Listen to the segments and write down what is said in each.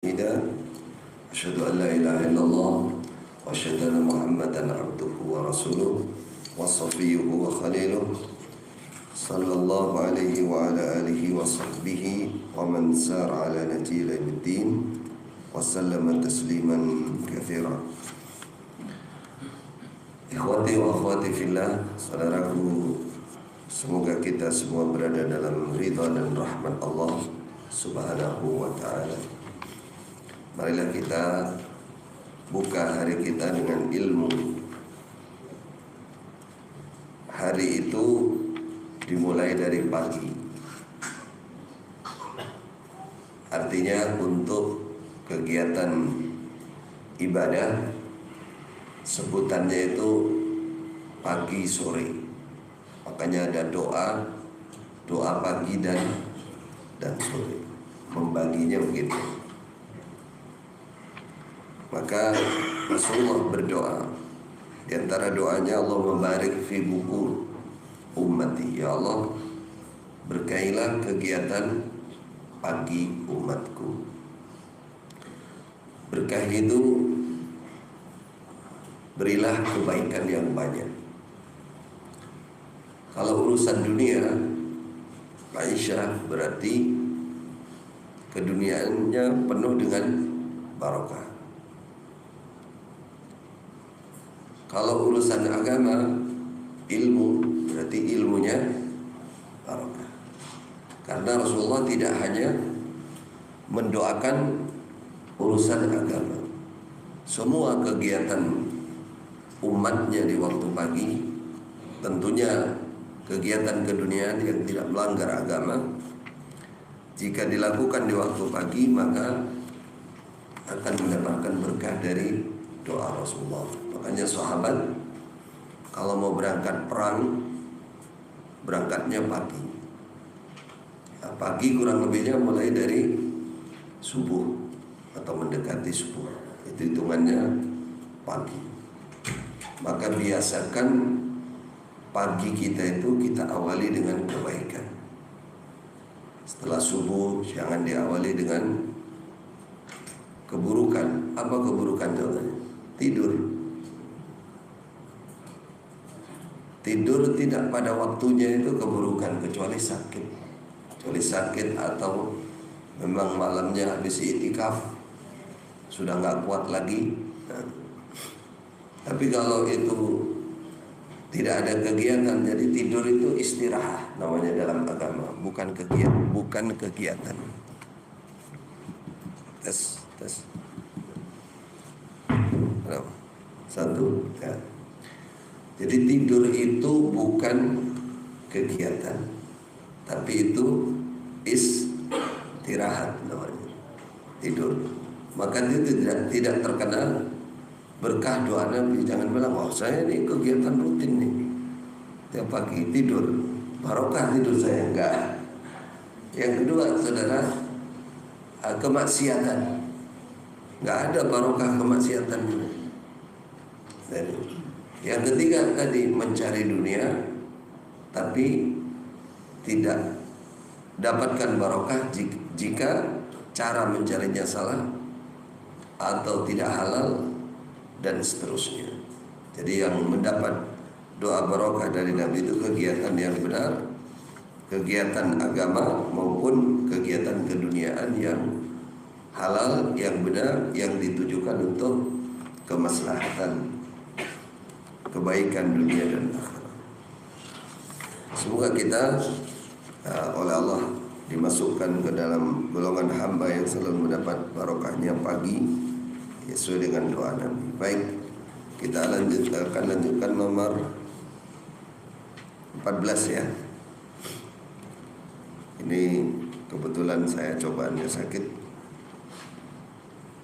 أشهد أن لا إله إلا الله وأشهد أن محمدا عبده ورسوله وصفيه وخليله صلى الله عليه وعلى آله وصحبه ومن سار على نهجه إلى يوم الدين وسلم تسليما كثيرا. Ikhwati wa akhwati fillah, saudaraku, semoga kita semua berada dalam ridha dan rahmat Allah Subhanahu wa ta'ala. Marilah kita buka hari kita dengan ilmu. Hari itu dimulai dari pagi. Artinya untuk kegiatan ibadah sebutannya itu pagi sore. Makanya ada doa pagi dan sore. Membaginya begitu. Maka Rasulullah berdoa. Di antara doanya, Allah membarik fi buku ummati. Ya Allah, berkailah kegiatan pagi umatku. Berkah itu berilah kebaikan yang banyak. Kalau urusan dunia, Aisyah berarti keduniaannya penuh dengan barokah. Kalau urusan agama, ilmu, berarti ilmunya barokah. Karena Rasulullah tidak hanya mendoakan urusan agama, semua kegiatan umatnya di waktu pagi, tentunya kegiatan keduniaan yang tidak melanggar agama, jika dilakukan di waktu pagi maka akan mendapatkan berkah dari doa Rasulullah. Makanya sahabat kalau mau berangkat perang, berangkatnya pagi. Nah, pagi kurang lebihnya mulai dari subuh atau mendekati subuh, itu hitungannya pagi. Maka biasakan pagi kita itu kita awali dengan kebaikan. Setelah subuh jangan diawali dengan keburukan. Apa keburukan contohnya? Tidur. Tidur tidak pada waktunya itu keburukan, kecuali sakit. Kecuali sakit atau memang malamnya habis itikaf sudah nggak kuat lagi. Tapi kalau itu tidak ada kegiatan, jadi tidur itu istirahat namanya dalam agama, bukan kegiatan. Tes. Berapa? 1. Ya. Jadi tidur itu bukan kegiatan, tapi itu istirahat namanya. Tidur. Maka itu tidak terkena berkah doa Nabi. Jangan bilang, oh saya ini kegiatan rutin nih, tiap pagi tidur, barokah tidur saya. Enggak. Yang kedua, saudara, kemaksiatan. Enggak ada barokah kemaksiatan. Dan yang ketiga tadi, mencari dunia tapi tidak dapatkan barokah jika cara mencarinya salah atau tidak halal dan seterusnya. Jadi yang mendapat doa barokah dari Nabi itu kegiatan yang benar, kegiatan agama maupun kegiatan keduniaan yang halal, yang benar, yang ditujukan untuk kemaslahatan, kebaikan dunia dan akhirat. Semoga kita oleh Allah dimasukkan ke dalam golongan hamba yang selalu mendapat barokahnya pagi sesuai dengan doa Nabi. Baik, kita akan lanjutkan nomor 14 ya. Ini kebetulan saya cobaannya sakit,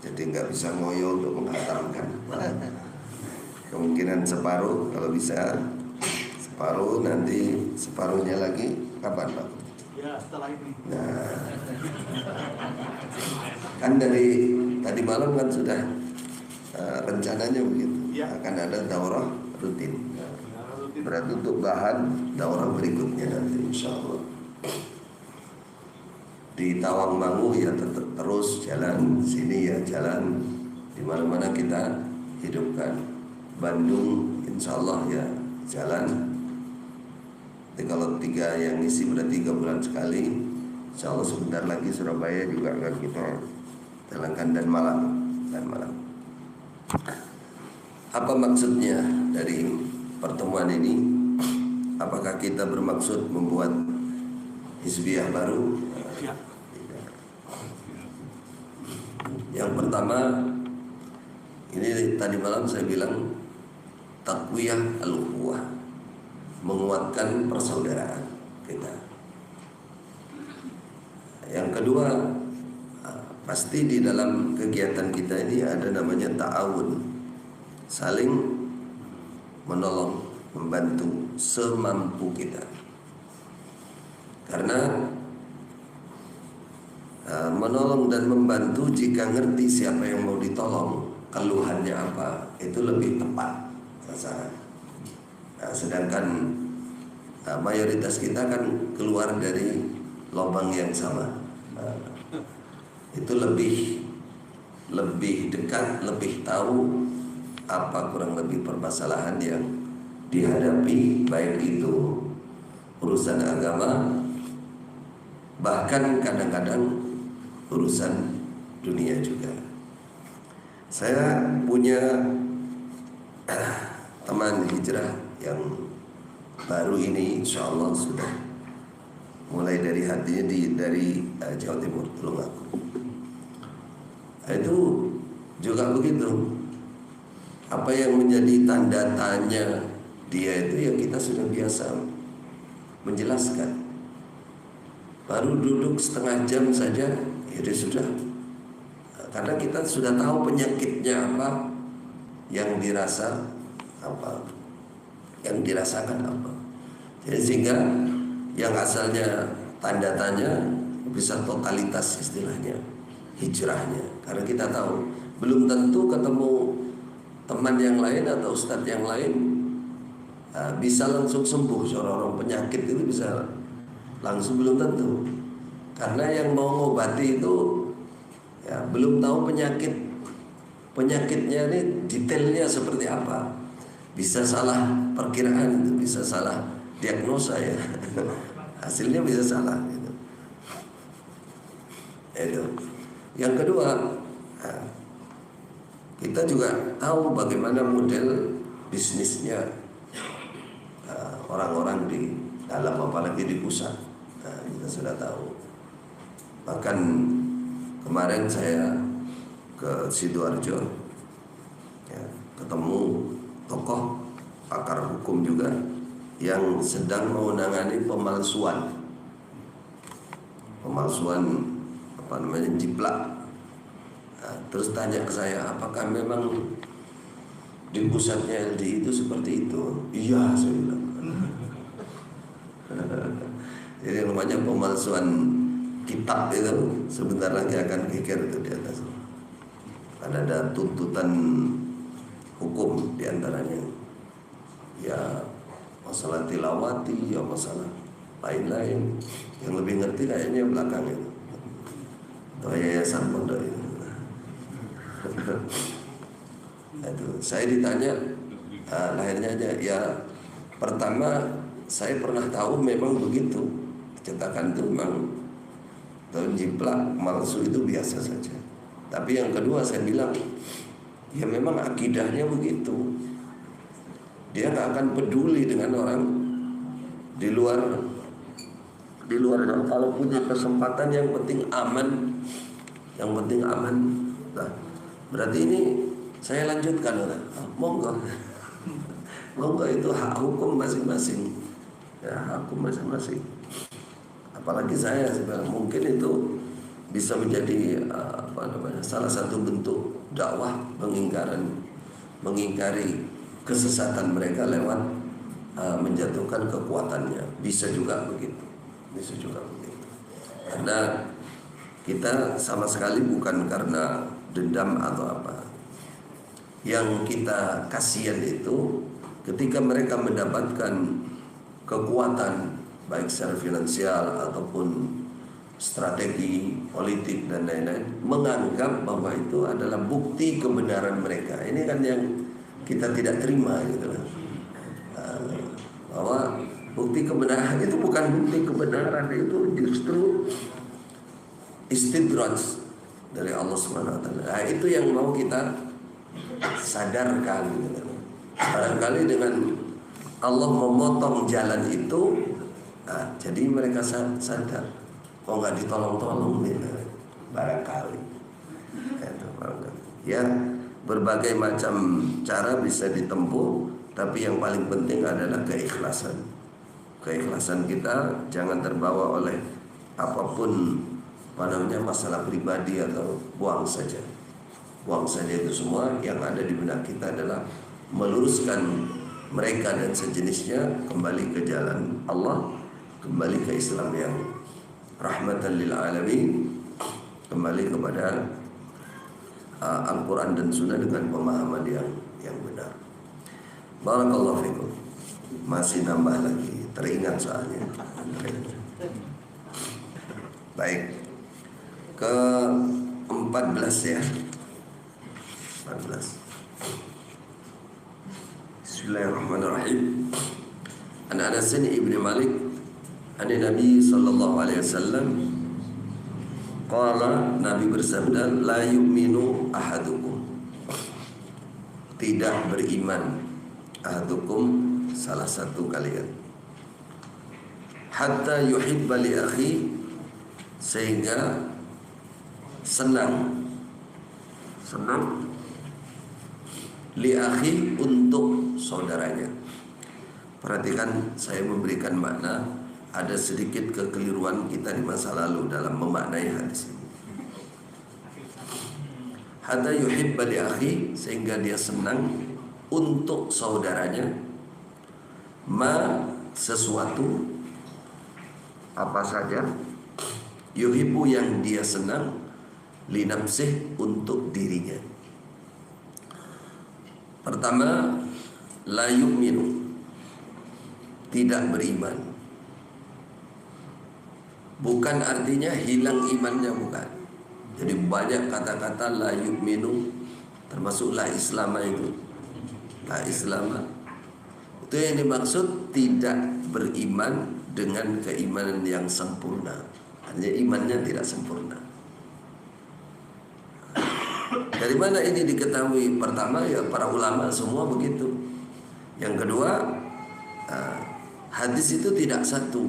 jadi nggak bisa ngoyo untuk menghatamkan. Kemungkinan separuh, kalau bisa separuh, nanti separuhnya lagi kapan Pak? Ya, setelah ini. Nah, kan dari tadi malam kan sudah rencananya begitu. Ya. Akan ada daurah rutin. Berarti untuk bahan daurah berikutnya nanti insya Allah. di Tawangmangu ya tetap terus jalan, sini ya jalan, di mana-mana kita hidupkan. Bandung insya Allah ya jalan. Jadi kalau 3 yang isi berarti 3 bulan sekali. Insya Allah sebentar lagi Surabaya juga akan kita jalankan, dan Malang. Apa maksudnya dari pertemuan ini? Apakah kita bermaksud membuat hizbiyah baru? Tidak. Yang pertama, ini tadi malam saya bilang taqwiyah al-ukhuwah, menguatkan persaudaraan kita. Yang kedua, pasti di dalam kegiatan kita ini ada namanya ta'awun, saling menolong, membantu semampu kita. Karena menolong dan membantu, jika ngerti siapa yang mau ditolong, keluhannya apa, itu lebih tepat sasaran. Sedangkan mayoritas kita kan keluar dari lubang yang sama. Itu lebih dekat, lebih tahu apa kurang lebih permasalahan yang dihadapi, baik itu urusan agama, bahkan kadang-kadang urusan dunia juga. Saya punya teman hijrah yang baru ini, insya Allah sudah mulai dari hatinya dari Jawa Timur, Tulungagung. Itu juga begitu. Apa yang menjadi tanda tanya dia itu, yang kita sudah biasa menjelaskan. Baru duduk setengah jam saja, ya sudah. Karena kita sudah tahu penyakitnya apa, yang dirasa apa, yang dirasakan apa. Jadi sehingga yang asalnya tanda tanya bisa totalitas istilahnya, hijrahnya. Karena kita tahu belum tentu ketemu teman yang lain atau ustadz yang lain bisa langsung sembuh. Seorang penyakit itu bisa langsung, belum tentu. Karena yang mau ngobati itu ya belum tahu penyakitnya ini detailnya seperti apa. Bisa salah perkiraan, itu bisa salah diagnosa ya. Hasilnya bisa salah gitu. Itu. Yang kedua, kita juga tahu bagaimana model bisnisnya orang-orang di dalam, apalagi di pusat. Kita sudah tahu. Bahkan kemarin saya ke Sidoarjo, ya, ketemu tokoh pakar hukum juga yang sedang menangani pemalsuan apa namanya, jiplak. Terus tanya ke saya, apakah memang di pusatnya LDI itu seperti itu? Iya, saya bilang. Jadi namanya pemalsuan kitab itu sebentar lagi akan geger itu di atas. Karena ada tuntutan hukum diantaranya, ya masalah tilawati, ya masalah lain-lain. Yang lebih ngerti kayaknya belakang itu, atau yayasan pondok itu. Itu saya ditanya lahirnya aja. Ya pertama saya pernah tahu memang begitu, cetakan itu memang daun jiplak palsu itu biasa saja. Tapi yang kedua saya bilang, ya memang akidahnya begitu. Dia nggak akan peduli dengan orang di luar. Kalau punya kesempatan, yang penting aman, Nah, berarti ini saya lanjutkan, monggo itu hak hukum masing-masing, ya, hak hukum masing-masing. Apalagi saya sebenarnya mungkin itu bisa menjadi salah satu bentuk dakwah, mengingkari kesesatan mereka lewat menjatuhkan kekuatannya. Bisa juga begitu. Karena kita sama sekali bukan karena dendam atau apa. Yang kita kasihan itu ketika mereka mendapatkan kekuatan baik secara finansial ataupun strategi politik dan lain-lain, menganggap bahwa itu adalah bukti kebenaran mereka. Ini kan yang kita tidak terima gitu lah. Bahwa bukti kebenaran itu bukan bukti kebenaran, itu justru istidraj dari Allah Subhanahu wa taala. Nah, itu yang mau kita sadarkan gitu. Barangkali dengan Allah memotong jalan itu, jadi mereka sadar, kok nggak ditolong-tolong nih, barangkali. Ya, berbagai macam cara bisa ditempuh, tapi yang paling penting adalah keikhlasan. Keikhlasan kita jangan terbawa oleh apapun masalah pribadi, atau buang saja itu semua. Yang ada di benak kita adalah meluruskan mereka dan sejenisnya kembali ke jalan Allah, kembali ke Islam yang rahmatan lil alamin, kembali kepada Al-Quran dan Sunnah dengan pemahaman yang benar. Barakallahu fikum. Masih nambah lagi, teringat soalnya. Baik, ke 14 ya. 14. Bismillahirrahmanirrahim. An Anas bin Malik an Nabi sallallahu alaihi wasallam qala, Nabi bersabda, la yu'minu ahadukum, tidak beriman, ahadukum, salah satu kalian, hatta yuhibba li akhi, sehingga senang li akhi, untuk saudaranya. Perhatikan, saya memberikan makna. Ada sedikit kekeliruan kita di masa lalu dalam memaknai hadis ini. Hatta yuhibba li akhi, sehingga dia senang untuk saudaranya, ma, sesuatu, apa saja, yuhibbu, yang dia senang, li nafsih, untuk dirinya. Pertama, la yu'minu, tidak beriman. Bukan artinya hilang imannya, bukan. Jadi banyak kata-kata la yu'minu, termasuk la islama itu. La islama itu yang dimaksud tidak beriman dengan keimanan yang sempurna. Hanya imannya tidak sempurna. Dari mana ini diketahui? Pertama, ya para ulama semua begitu. Yang kedua, hadis itu tidak satu.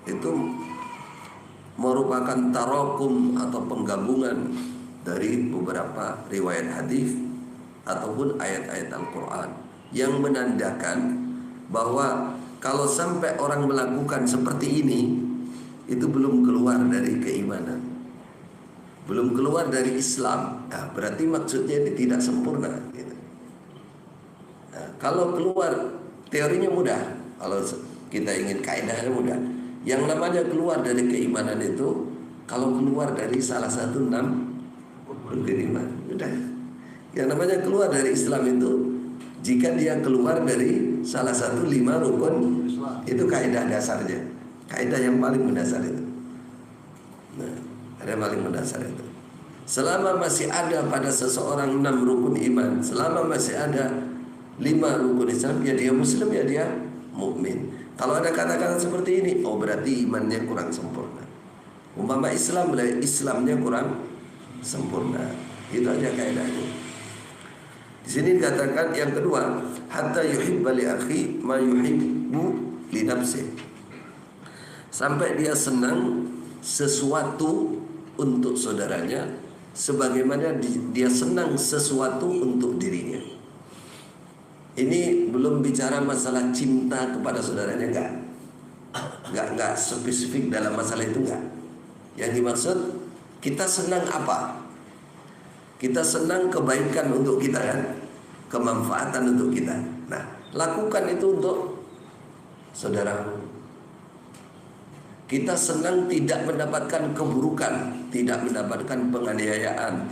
Itu merupakan tarakum atau penggabungan dari beberapa riwayat hadis ataupun ayat-ayat Al-Quran yang menandakan bahwa kalau sampai orang melakukan seperti ini, itu belum keluar dari keimanan, belum keluar dari Islam. Nah, berarti maksudnya ini tidak sempurna gitu. Nah, kalau keluar, teorinya mudah. Kalau kita ingin kaidahnya mudah. Yang namanya keluar dari keimanan itu, kalau keluar dari salah satu 6 rukun iman, udah. Yang namanya keluar dari Islam itu, jika dia keluar dari salah satu 5 rukun, itu kaidah dasarnya, kaidah yang paling mendasar itu. Nah, ada yang paling mendasar itu. Selama masih ada pada seseorang 6 rukun iman, selama masih ada 5 rukun Islam, ya dia Muslim, ya dia mukmin. Kalau ada kata-kata seperti ini, oh berarti imannya kurang sempurna. Umpama Islam, Islamnya kurang sempurna. Itu aja kaidahnya. Di sini dikatakan yang kedua, hatta yuhibba li akhi ma yuhibbu li nafsihi. Sampai dia senang sesuatu untuk saudaranya sebagaimana dia senang sesuatu untuk dirinya. Ini belum bicara masalah cinta kepada saudaranya, enggak spesifik dalam masalah itu, enggak. Yang dimaksud, kita senang apa? Kita senang kebaikan untuk kita, kan? Kemanfaatan untuk kita. Nah, lakukan itu untuk saudaramu. Kita senang tidak mendapatkan keburukan, tidak mendapatkan penganiayaan,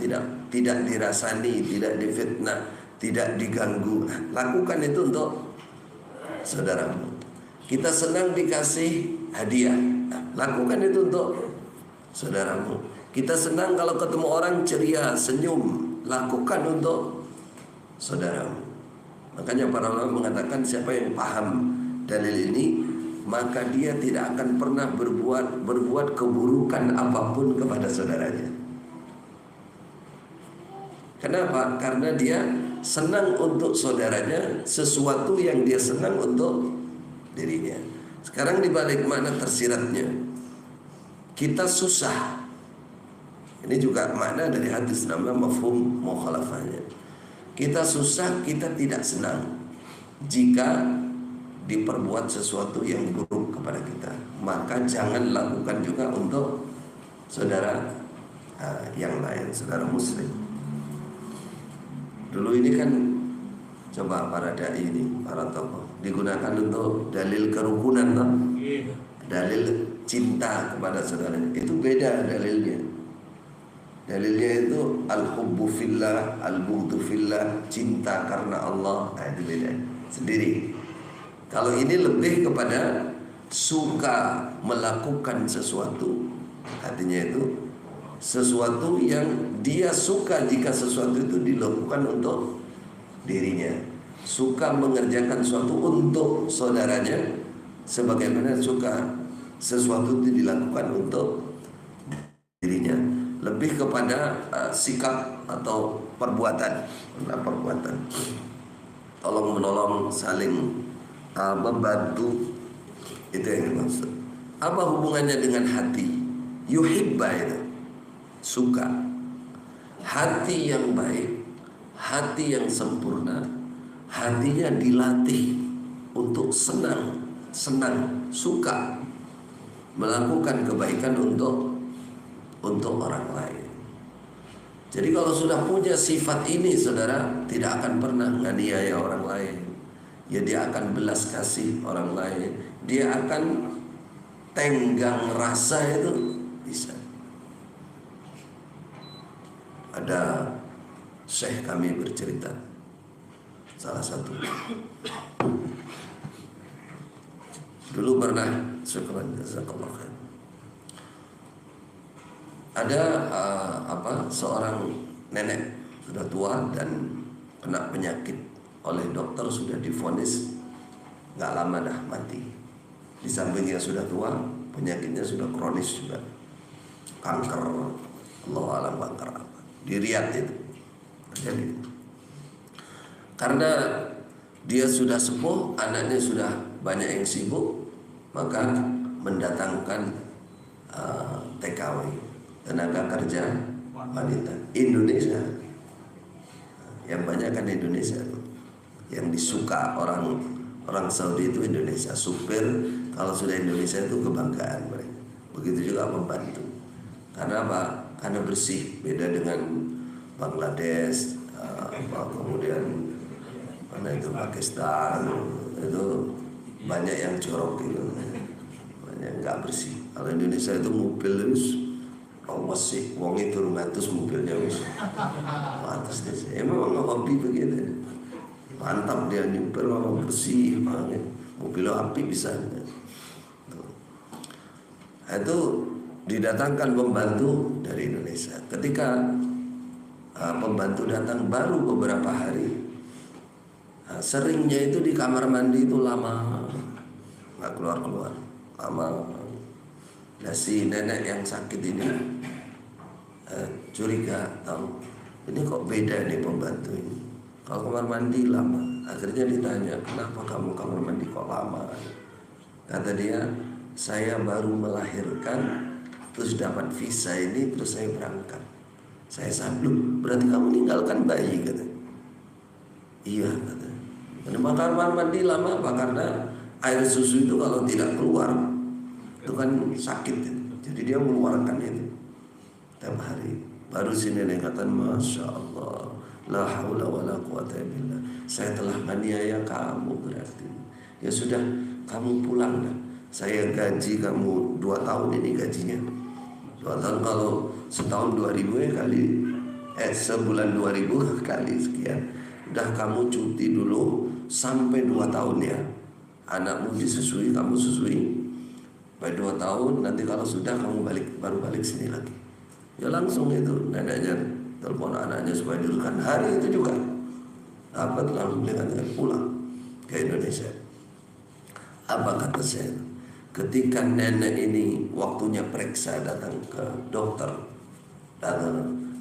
tidak dirasani, tidak difitnah, tidak diganggu. Lakukan itu untuk saudaramu. Kita senang dikasih hadiah. Lakukan itu untuk saudaramu. Kita senang kalau ketemu orang ceria, senyum. Lakukan untuk saudaramu. Makanya para ulama mengatakan siapa yang paham dalil ini, maka dia tidak akan pernah berbuat keburukan apapun kepada saudaranya. Kenapa? Karena dia senang untuk saudaranya sesuatu yang dia senang untuk dirinya. Sekarang dibalik mana tersiratnya? Kita susah. Ini juga makna dari hadis nama mafhum mukhalafahnya. Kita susah, kita tidak senang jika diperbuat sesuatu yang buruk kepada kita. Maka jangan lakukan juga untuk saudara yang lain, saudara muslim. Dulu ini kan coba para dai ini, para tokoh digunakan untuk dalil kerukunan, toh? Dalil cinta kepada saudaranya. Itu beda dalilnya. Dalilnya itu al-hubbu fillah, al-bughdu fillah, cinta karena Allah. Nah, itu beda sendiri. Kalau ini lebih kepada suka melakukan sesuatu, artinya itu sesuatu yang dia suka jika sesuatu itu dilakukan untuk dirinya, suka mengerjakan sesuatu untuk saudaranya, sebagaimana suka sesuatu itu dilakukan untuk dirinya. Lebih kepada sikap atau perbuatan, tolong menolong, saling membantu, itu yang dimaksud. Apa hubungannya dengan hati? Yuhibba itu suka. Hati yang baik, hati yang sempurna, hatinya dilatih untuk senang, suka melakukan kebaikan untuk orang lain. Jadi kalau sudah punya sifat ini, saudara tidak akan pernah nganiaya orang lain. Ya, dia akan belas kasih orang lain. Dia akan tenggang rasa, itu bisa. Ada syekh kami bercerita, salah satu dulu pernah, syukran jazakallah khair. Ada seorang nenek sudah tua dan kena penyakit, oleh dokter sudah divonis nggak lama dah mati. Di sampingnya sudah tua, penyakitnya sudah kronis juga, kanker, Allah alam kanker apa di Riyadh itu terjadi. Karena dia sudah sepuh, anaknya sudah banyak yang sibuk, maka mendatangkan TKW, tenaga kerja wanita Indonesia. Yang banyak kan Indonesia, yang disuka orang Saudi itu Indonesia. Supir kalau sudah Indonesia itu kebanggaan mereka. Begitu juga pembantu. Karena apa? Karena bersih, beda dengan Bangladesh, kemudian mana itu Pakistan, itu banyak yang jorok gitu, banyak nggak bersih. Kalau Indonesia itu mobil terus awas sih, wong itu rumatus mobilnya wis atas deh. Memang hobi begitu. Mantap dia nyupir, memang bersih banget. Mobilnya api bisa. Itu didatangkan pembantu dari Indonesia. Ketika pembantu datang baru beberapa hari, seringnya itu di kamar mandi itu lama, nggak keluar lama. Nah, si nenek yang sakit ini curiga, tahu ini kok beda nih pembantu ini. Kalau kamar mandi lama, akhirnya ditanya, kenapa kamu kamar mandi kok lama? Kata dia, saya baru melahirkan, terus dapat visa ini, terus saya berangkat. Saya sadar, berarti kamu meninggalkan bayi, kata. Iya, kata. Kenapa kamar mandi lama? Apa? Karena air susu itu kalau tidak keluar itu kan sakit, jadi dia mengeluarkan itu tiap hari. Baru si nenek kata, Masya Allah, la haula wa la quwata billah, saya telah menganiaya kamu berarti. Ya sudah, kamu pulang dah. Saya gaji kamu 2 tahun ini gajinya. 2 tahun kalau setahun 2.000 ya kali, sebulan 2.000 kali sekian. Udah kamu cuti dulu sampai 2 tahun ya. Anakmu disusui, kamu susui. Sampai 2 tahun, nanti kalau sudah kamu baru balik sini lagi. Ya langsung itu neneknya telepon anaknya supaya dudukkan. Hari itu juga dapat langsung dengan pulang ke Indonesia. Apa kata saya? Ketika nenek ini waktunya periksa datang ke dokter,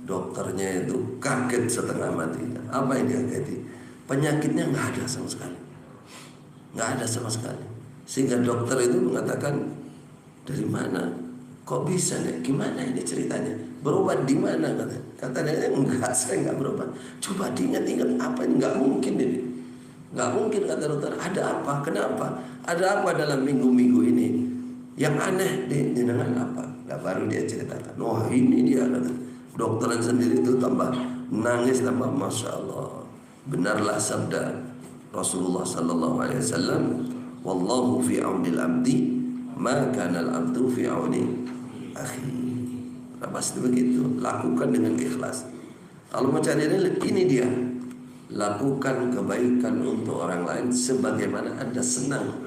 dokternya itu kaget setengah mati. Apa yang dia kageti? Penyakitnya nggak ada sama sekali, nggak ada sama sekali. Sehingga dokter itu mengatakan, dari mana? Kok bisa nih? Gimana ini ceritanya? Berobat di mana? Katanya enggak, saya enggak berobat. Coba diingat-ingat, apa ini? Enggak mungkin ini. Enggak mungkin, kata dokter. Ada apa? Kenapa? Ada apa dalam minggu-minggu ini? Yang aneh dengan apa? Nah, baru dia ceritakan. Wah, ini dia, kata dokter sendiri itu tambah nangis, tambah masya Allah. Benarlah sabda Rasulullah sallallahu alaihi wasallam, wallahu fi aunil abdi ma kana al-abdu fi auni akhi. Pasti begitu. Lakukan dengan ikhlas. Kalau mau cari ini dia. Lakukan kebaikan untuk orang lain sebagaimana Anda senang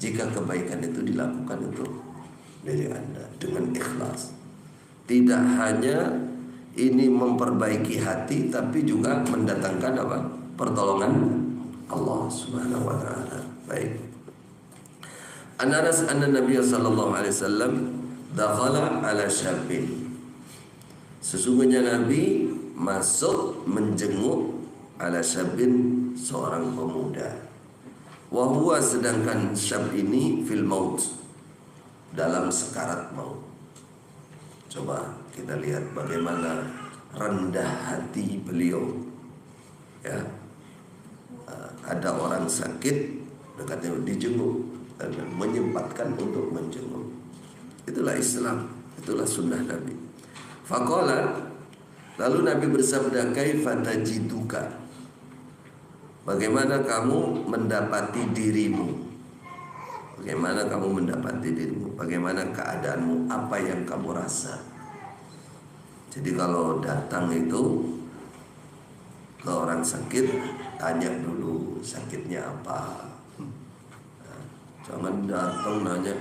jika kebaikan itu dilakukan untuk diri Anda dengan ikhlas. Tidak hanya ini memperbaiki hati, tapi juga mendatangkan apa? Pertolongan Allah Subhanahu wa taala. Baik. Anas anna Nabi sallallahu alaihi wasallam dakhala ala syabin. Sesungguhnya Nabi masuk menjenguk ala syabin, seorang pemuda. Wa huwa, sedangkan syab ini fil maut, dalam sekarat maut. Coba kita lihat bagaimana rendah hati beliau. Ya. Ada orang sakit, dekatnya dijenguk dan menyempatkan untuk menjenguk. Itulah Islam, itulah sunnah Nabi. Faqala, lalu Nabi bersabda, kaifa tajiduka, bagaimana kamu mendapati dirimu? Bagaimana kamu mendapati dirimu? Bagaimana keadaanmu? Apa yang kamu rasa? Jadi kalau datang itu ke orang sakit, tanya dulu sakitnya apa. Jangan datang nanya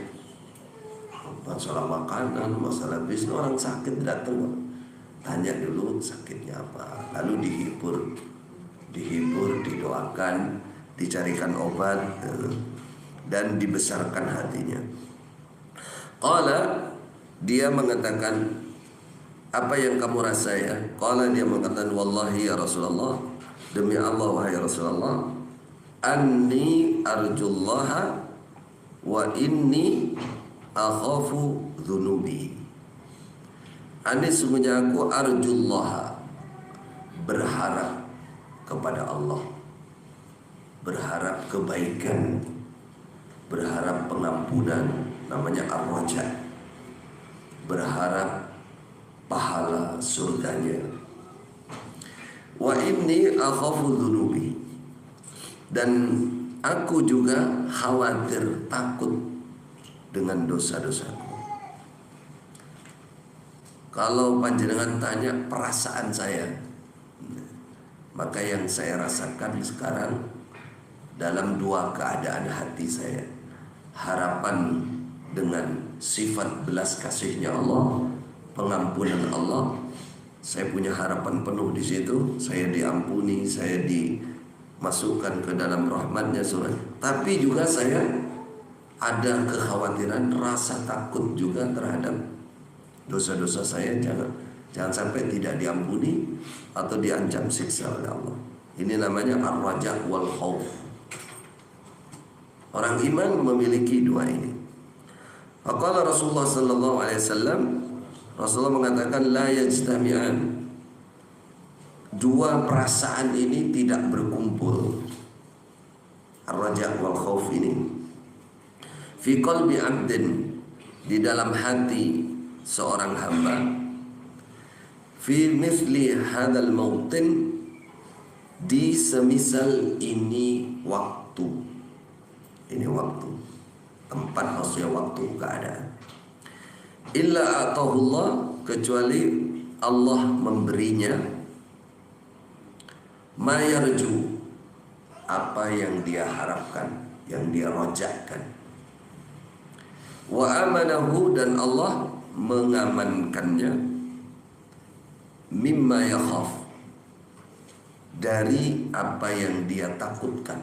masalah makanan, masalah bisnis. Orang sakit datang, tanya dulu sakitnya apa, lalu dihibur, didoakan, dicarikan obat, dan dibesarkan hatinya. Qala, dia mengatakan, apa yang kamu rasa ya? Qala, dia mengatakan, wallahi ya Rasulullah, demi Allah wahai Rasulullah, anni arjullaha wa inni akhafu dhunubi. Ani, sungguhnya aku arjullaha, berharap kepada Allah, berharap kebaikan, berharap pengampunan, namanya ar-raja, berharap pahala surganya. Wa inni akhafu dhunubi, dan aku juga khawatir, takut dengan dosa-dosaku. Kalau panjenengan tanya perasaan saya, maka yang saya rasakan sekarang dalam dua keadaan hati saya. Harapan dengan sifat belas kasihnya Allah, pengampunan Allah. Saya punya harapan penuh di situ. Saya diampuni, saya dimasukkan ke dalam rahmatnya surah. Tapi juga saya ada kekhawatiran, rasa takut juga terhadap dosa-dosa saya, jangan sampai tidak diampuni atau diancam siksa oleh Allah. Ini namanya ar-raja wal khauf. Orang iman memiliki dua ini. Faqala Rasulullah sallallahu alaihi wasallam, Rasulullah mengatakan la yajtami'an, dua perasaan ini tidak berkumpul. Ar-raja wal khauf ini fi qalbi 'abdin, di dalam hati seorang hamba, fi mithli hadzal mautin, di semisal ini waktu. Ini waktu, tempat, maksudnya waktu, keadaan. Illa atahullah, kecuali Allah memberinya ma yarju, apa yang dia harapkan, yang dia rojakkan. wa amanahu, dan Allah mengamankannya, mimma yakhaf, dari apa yang dia takutkan.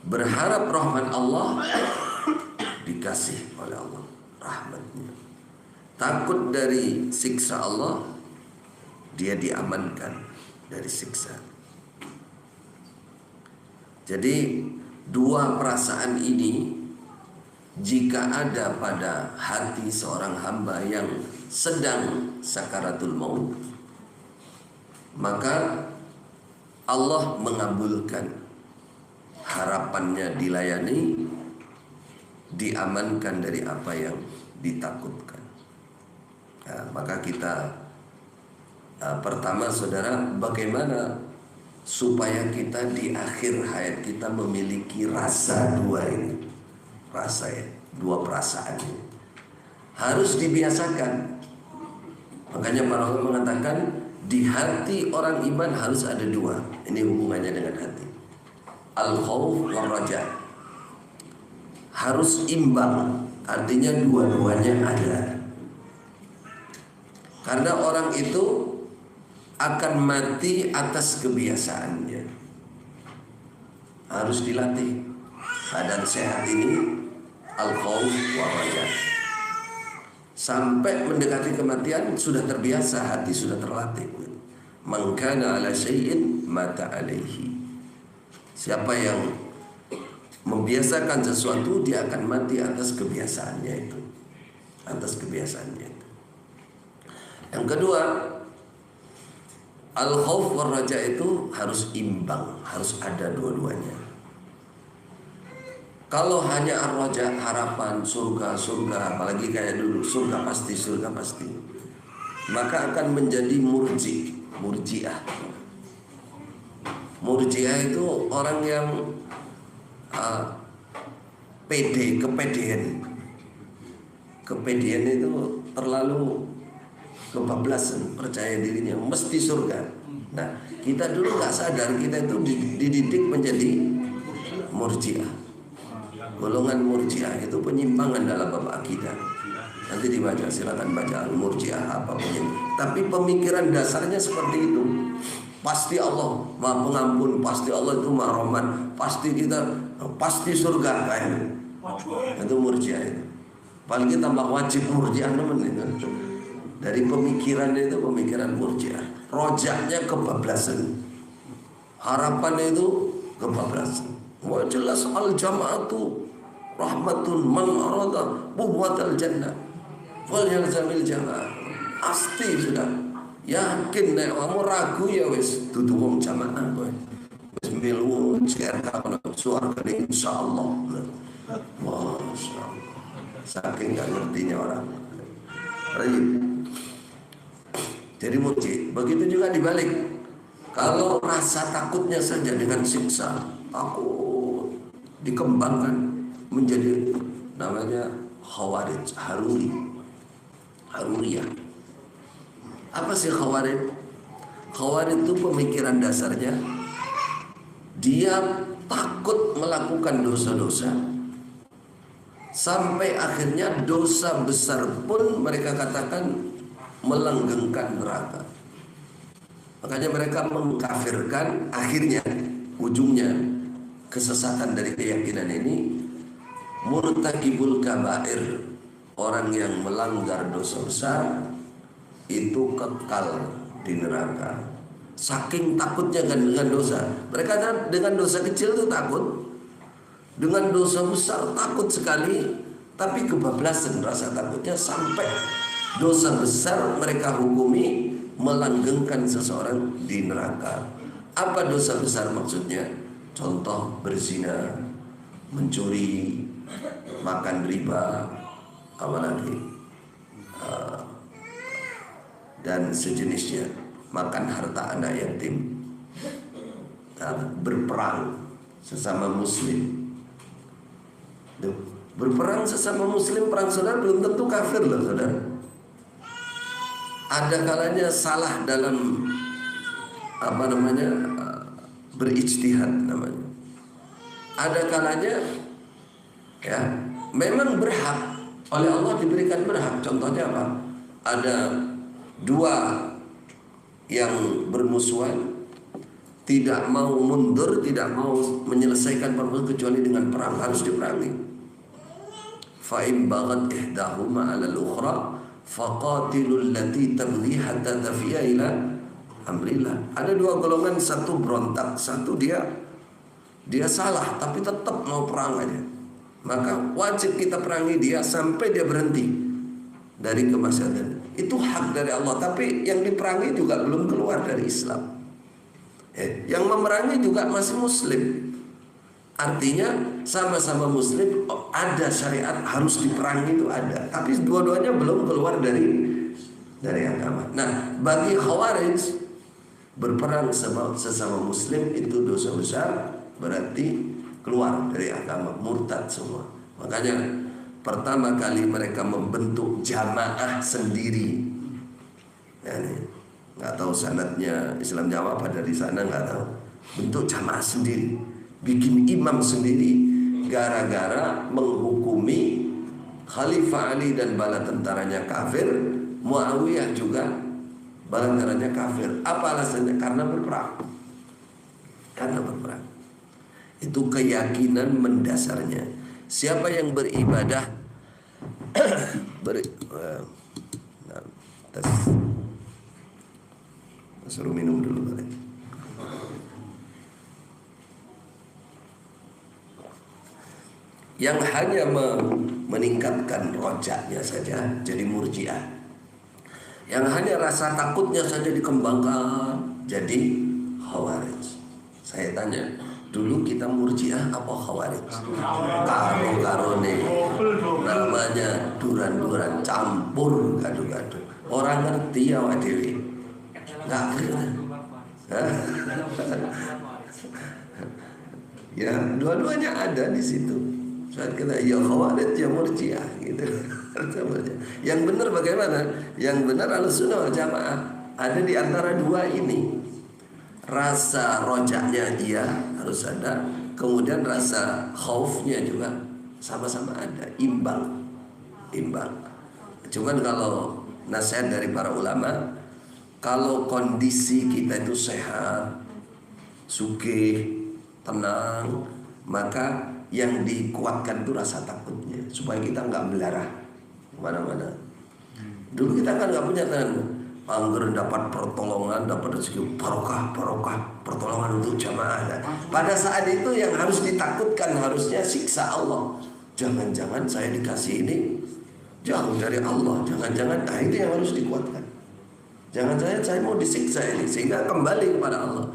Berharap rahmat Allah, dikasih oleh Allah rahmatnya. Takut dari siksa Allah, dia diamankan dari siksa. Jadi dua perasaan ini jika ada pada hati seorang hamba yang sedang sakaratul maut, maka Allah mengabulkan harapannya, dilayani, diamankan dari apa yang ditakutkan. Nah, maka kita pertama saudara, bagaimana supaya kita di akhir hayat kita memiliki rasa dua ini, rasa ya, dua perasaan ini harus dibiasakan. Makanya para ulama mengatakan di hati orang iman harus ada dua. Ini hubungannya dengan hati. Al-khawf wal raja harus imbang, artinya dua-duanya ada. Karena orang itu akan mati atas kebiasaannya. Harus dilatih. Badan sehat ini al-khawf wa raja. Sampai mendekati kematian sudah terbiasa, hati sudah terlatih. Man kana ala syai'in mata alaihi. Siapa yang membiasakan sesuatu, dia akan mati atas kebiasaannya itu. Atas kebiasaannya itu. Yang kedua, al-khawf war raja itu harus imbang, harus ada dua-duanya. Kalau hanya ar-raja, harapan surga, apalagi kayak dulu, surga pasti, maka akan menjadi murji'ah. Murji'ah itu orang yang kepedean itu terlalu kebablasan, percaya dirinya mesti surga. Nah, kita dulu nggak sadar kita itu dididik menjadi murji'ah. Golongan murji'ah itu penyimpangan dalam bab akidah. Nanti dibaca, silakan baca al-murji'ah apa pun. Tapi pemikiran dasarnya seperti itu. Pasti Allah Maha Pengampun, pasti Allah itu Maha Rahman, pasti surga kayak itu murji'ah itu. Paling kita tambah wajib murji'ah teman itu. Dari pemikiran itu pemikiran murji'ah. Rojaknya kebablasan. Harapan itu kebablasan. Wah jelas al-jama'atu rahmatun man arada buhwatal jannah wal yalzamil jama'ah. Pasti sudah yakin nek kamu ragu ya wis dudu wong jamaah kowe. Wis milu ceker kapan suarga insyaallah. Masyaallah. Saking gak ngertinya orang. Jadi murji. Begitu juga dibalik. Kalau rasa takutnya saja dengan siksa, takut dikembangkan menjadi namanya khawarij, haruriyah. Apa sih khawarij? Khawarij itu pemikiran dasarnya dia takut melakukan dosa-dosa sampai akhirnya dosa besar pun mereka katakan melanggengkan neraka. Makanya mereka mengkafirkan, akhirnya ujungnya kesesatan dari keyakinan ini murtakibul kabair, orang yang melanggar dosa besar itu kekal di neraka. Saking takutnya kan dengan dosa. Mereka dengan dosa kecil itu takut, dengan dosa besar takut sekali, tapi kebablasan rasa takutnya sampai dosa besar mereka hukumi melanggengkan seseorang di neraka. Apa dosa besar maksudnya? Contoh berzina, mencuri, makan riba, apalagi dan sejenisnya, makan harta anak yatim, berperang sesama muslim. Berperang sesama muslim, perang saudara belum tentu kafir loh saudara. Ada kalanya salah dalam berijtihad namanya. Ada kalanya Ya, memang berhak oleh Allah diberikan berhak. Contohnya apa? Ada dua yang bermusuhan, tidak mau mundur, tidak mau menyelesaikan permusuhan kecuali dengan perang, harus diperangi. Fa in baghat ihdahuma 'ala al-ukhra faqatilul lati tabghi hatta tafiya ila amrillah. Ada dua golongan, satu berontak, satu dia salah tapi tetap mau perang aja. Maka wajib kita perangi dia sampai dia berhenti dari kemaksiatan. Itu hak dari Allah, tapi yang diperangi juga belum keluar dari Islam. Yang memerangi juga masih muslim. Artinya sama-sama muslim, ada syariat harus diperangi itu ada, tapi dua-duanya belum keluar dari agama. Nah, bagi Khawarij, berperang sesama muslim itu dosa besar, berarti keluar dari agama, murtad semua. Makanya pertama kali mereka membentuk jamaah sendiri. Ya, nggak tahu sanadnya Islam Jawa apa dari sana, nggak tahu. Bentuk jamaah sendiri, bikin imam sendiri, gara-gara menghukumi Khalifah Ali dan bala tentaranya kafir, Muawiyah juga bala tentaranya kafir. Apa alasannya? Karena berperang. Itu keyakinan mendasarnya. Siapa yang beribadah suruh minum dulu balik. Yang hanya meningkatkan rojaknya saja jadi murjiah. Yang hanya rasa takutnya saja dikembangkan jadi Khawarij. Saya tanya, dulu kita murjiah apa Khawarij? Karo-karone namanya duran-duran, campur gadu-gadu. Orang ngerti awak dhewe. Enggak ngerti. Ya, dua-duanya ada di situ. Saat kita ya Khawarij ya murjiah gitu. Yang benar bagaimana? Yang benar Ahlussunnah wal Jamaah ada di antara dua ini. Rasa rojaknya iya harus ada, kemudian rasa khaufnya juga sama-sama ada, imbang. Cuman kalau nasihat dari para ulama, kalau kondisi kita itu sehat, sugih, tenang, maka yang dikuatkan itu rasa takutnya, supaya kita nggak melarah kemana-mana. Dulu kita kan nggak punya anggaran dapat pertolongan, dapat rezeki, barokah, pertolongan untuk jamaah. Pada saat itu yang harus ditakutkan harusnya siksa Allah. Jangan-jangan saya dikasih ini jauh dari Allah, jangan-jangan itu yang harus dikuatkan. Jangan-jangan saya mau disiksa ini, sehingga kembali kepada Allah.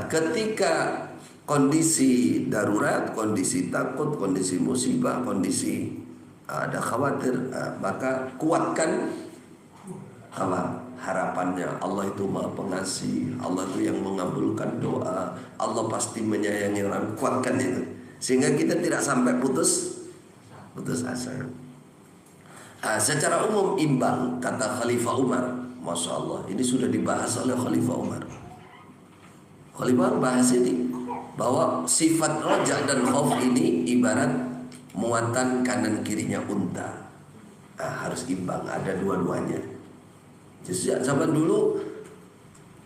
Ketika kondisi darurat, kondisi takut, kondisi musibah, kondisi ada khawatir, maka kuatkan harapannya. Allah itu Maha Pengasih, Allah itu yang mengabulkan doa, Allah pasti menyayangi orang. Kuatkan itu sehingga kita tidak sampai putus asa. Secara umum imbang, kata Khalifah Umar. Masya Allah, ini sudah dibahas oleh Khalifah Umar. Khalifah Umar bahas ini, bahwa sifat roja dan khauf ini ibarat muatan kanan kirinya unta. Harus imbang, ada dua-duanya. Sejak zaman dulu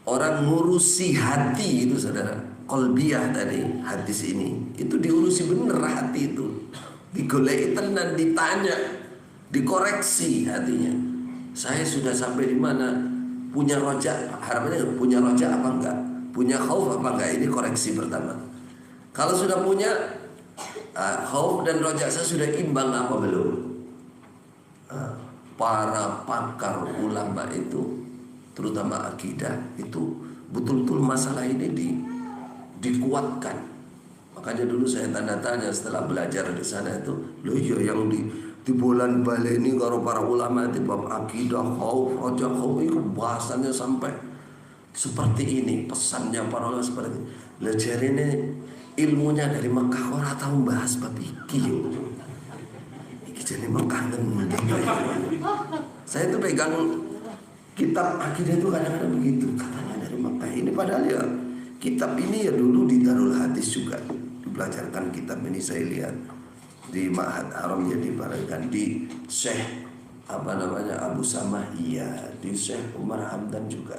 orang ngurusi hati itu, saudara, kolbiyah tadi, hadis ini itu diurusi bener hati itu, digoleki tenan, ditanya, dikoreksi hatinya. Saya sudah sampai di mana, punya roja, harapannya punya roja apa enggak, punya khauf apa enggak, ini koreksi pertama. Kalau sudah punya khauf dan roja, saya sudah imbang apa belum? Para pakar ulama itu, terutama akidah, itu betul-betul masalah ini dikuatkan. Makanya dulu saya tanda tanya setelah belajar di sana itu, loh iya yang di bolan balik ini karo para ulama di bab akidah, khauf, roja, khauf itu bahasannya sampai seperti ini, pesannya para ulama seperti ini. Belajar ini ilmunya dari Mekah, orang tahu bahas bab iki. Jadi Mekah dan saya itu pegang kitab akidah itu kadang-kadang begitu, katanya dari Mekah. Ini padahal ya kitab ini ya dulu di Darul Hadis juga dibelajarkan kitab ini, saya lihat di Ma'had Haram ya dibarakkan, di Syekh Abu Samah iya, di Syekh Umar Hamdan juga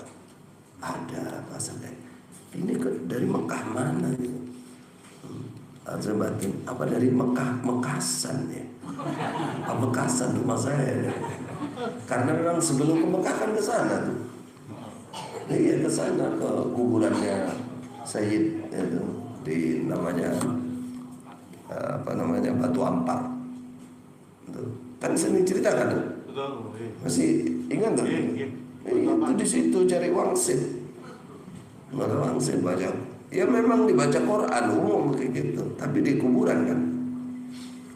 ada masalah. Ini dari Mekah mana gitu? Batin apa dari Mekah, Mekasan ya? Mekasan rumah saya ya. Karena memang sebelum ke Mekah kan ke sana tuh. Iya ke sana, ke kuburannya Sayyid itu di namanya Batu Ampar. Kan sering ceritakan tuh. Masih ingat tuh? Itu di situ cari wangsit. Mana wangsit banyak. Ya memang dibaca Quran umum kayak gitu, tapi di kuburan kan.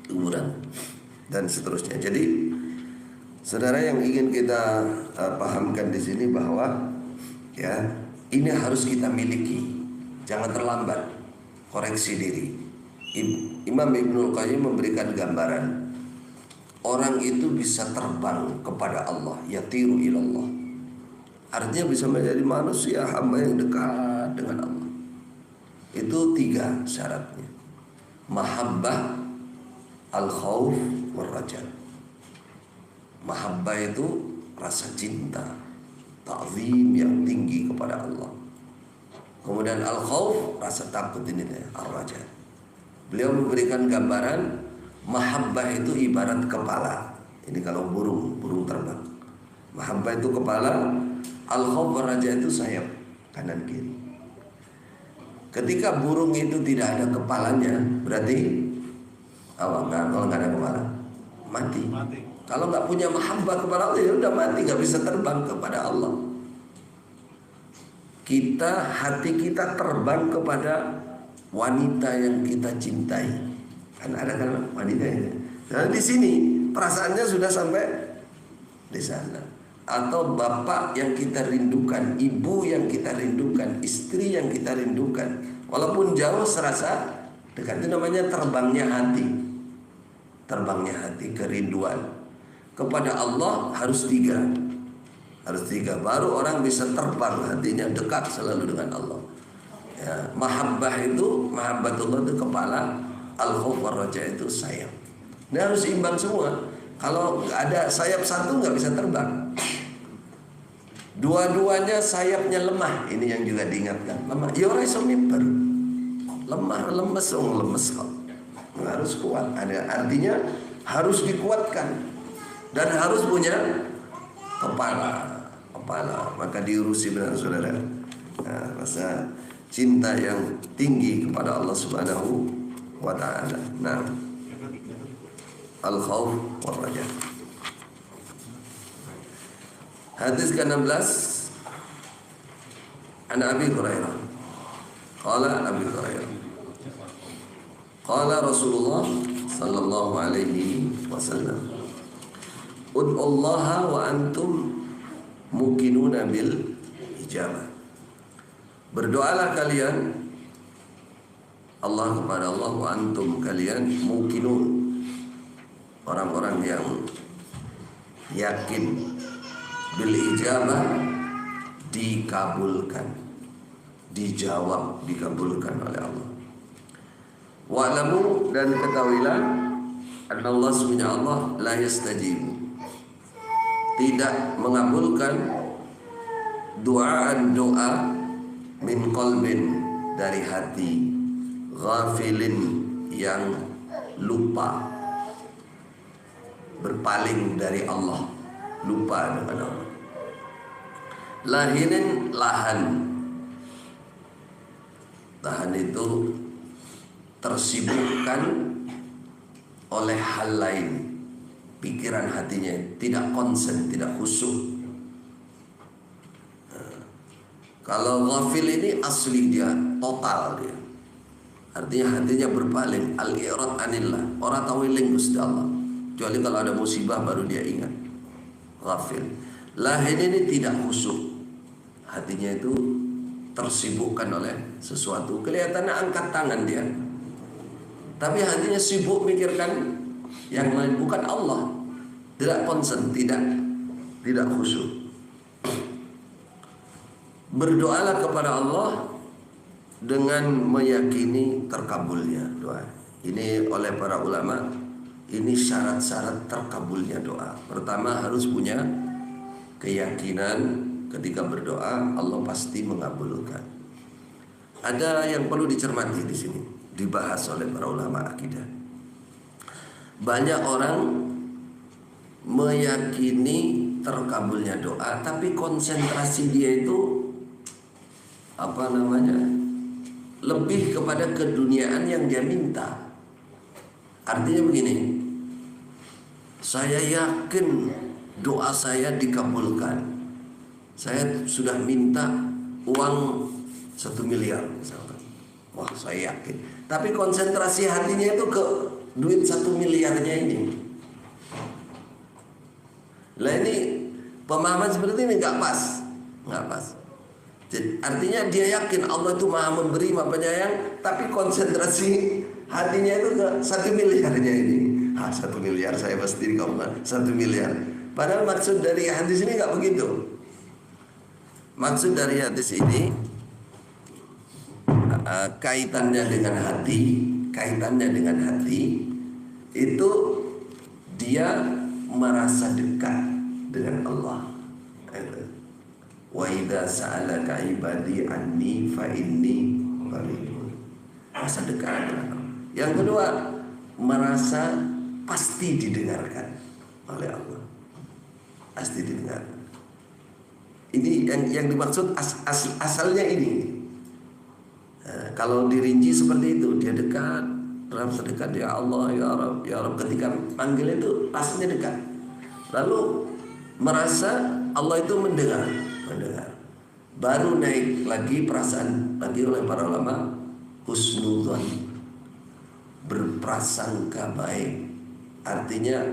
Kuburan dan seterusnya. Jadi saudara yang ingin kita pahamkan di sini bahwa ya ini harus kita miliki. Jangan terlambat koreksi diri. Imam Ibnul Qayyim memberikan gambaran orang itu bisa terbang kepada Allah, yatiru ilallah. Artinya bisa menjadi manusia hamba yang dekat dengan Allah. Itu 3 syaratnya. Mahabbah, al-khauf, war-raja. Mahabbah itu rasa cinta, ta'zim yang tinggi kepada Allah. Kemudian al-khauf, rasa takut ini ar-raja. Beliau memberikan gambaran mahabbah itu ibarat kepala. Ini kalau burung terbang. Mahabbah itu kepala, al-khauf war-raja itu sayap kanan kiri. Ketika burung itu tidak ada kepalanya, berarti kalau nggak ada kepala mati. Kalau nggak punya mahabbah kepada Allah ya udah mati, nggak bisa terbang kepada Allah. Hati kita terbang kepada wanita yang kita cintai. Kan ada kan wanita ini. Nah di sini perasaannya sudah sampai di sana. Atau bapak yang kita rindukan, ibu yang kita rindukan, istri yang kita rindukan, walaupun jauh serasa dekat. Itu namanya terbangnya hati. Terbangnya hati, kerinduan kepada Allah harus 3. Harus 3 baru orang bisa terbang hatinya dekat selalu dengan Allah ya. Mahabbah itu, mahabbatullah itu kepala, al-khauf war-raja itu sayap. Ini harus imbang semua. Kalau ada sayap satu nggak bisa terbang. Dua-duanya sayapnya lemah. Ini yang juga diingatkan. Lemah. Ya orang iso miber. Lemah, lemes kok. Harus kuat. Artinya harus dikuatkan dan harus punya kepala. Maka diurusi benar saudara. Nah, rasa cinta yang tinggi kepada Allah Subhanahu wa ta'ala. Nah, al-khauf war-raja. Hadis ke-16 An Abi Hurairah. Qala Abi Hurairah, qala Rasulullah sallallahu alaihi wasallam, ud'ullaha wa antum muqinuna bil ijabah. Berdoalah kalian Allah kepada Allah, wa antum kalian muqinun, orang-orang yang yakin, bil ijabah dikabulkan, dijawab, dikabulkan oleh Allah. Wa'lamu, dan ketahuilah anna Allah subhanahu Allah la yastajibu, tidak mengabulkan doaan doa min qalbin, dari hati, ghafilin, yang lupa, berpaling dari Allah, lupa dengan Allah. Lahinin, lahan itu tersibukkan oleh hal lain, pikiran hatinya tidak konsen, tidak khusyuk. Kalau ghafil ini asli dia total dia, artinya hatinya berpaling, al-i'rad anillah, orang tahu eling Gusti Allah, kecuali kalau ada musibah baru dia ingat. Ghafil. Lahin ini tidak khusyuk, hatinya itu tersibukkan oleh sesuatu. Kelihatannya angkat tangan dia, tapi hatinya sibuk mikirkan yang lain, bukan Allah. Tidak konsen, tidak khusyuk. Berdoalah kepada Allah dengan meyakini terkabulnya doa. Ini oleh para ulama Ini syarat-syarat terkabulnya doa. Pertama harus punya keyakinan ketika berdoa Allah pasti mengabulkan. Ada yang perlu dicermati di sini, dibahas oleh para ulama akidah. Banyak orang meyakini terkabulnya doa, tapi konsentrasi dia itu lebih kepada keduniaan yang dia minta. Artinya begini, saya yakin doa saya dikabulkan. Saya sudah minta uang 1 miliar misalkan. Wah, saya yakin. Tapi konsentrasi hatinya itu ke duit 1 miliarnya ini. Lah ini pemahaman seperti ini nggak pas. Jadi, artinya dia yakin Allah itu maha memberi, maha penyayang, tapi konsentrasi hatinya itu ke 1 miliarnya ini. 1 miliar saya pasti dikabulkan, 1 miliar. Padahal maksud dari hadis ini nggak begitu. Maksud dari hadis ini kaitannya dengan hati itu dia merasa dekat dengan Allah. Wa idza sa'alaka ibadi anni fa inni qaribun. Merasa dekat dengan Allah. Yang kedua, merasa pasti didengarkan oleh Allah. Pasti didengarkan. Ini yang dimaksud asalnya ini. Kalau dirinci seperti itu, dia dekat, merasa dekat, ya Allah, ya Rabb, ya Rabb. Ketika panggil itu pastinya dekat. Lalu merasa Allah itu mendengar. Baru naik lagi perasaan lagi oleh para ulama, husnudzon, berprasangka baik. Artinya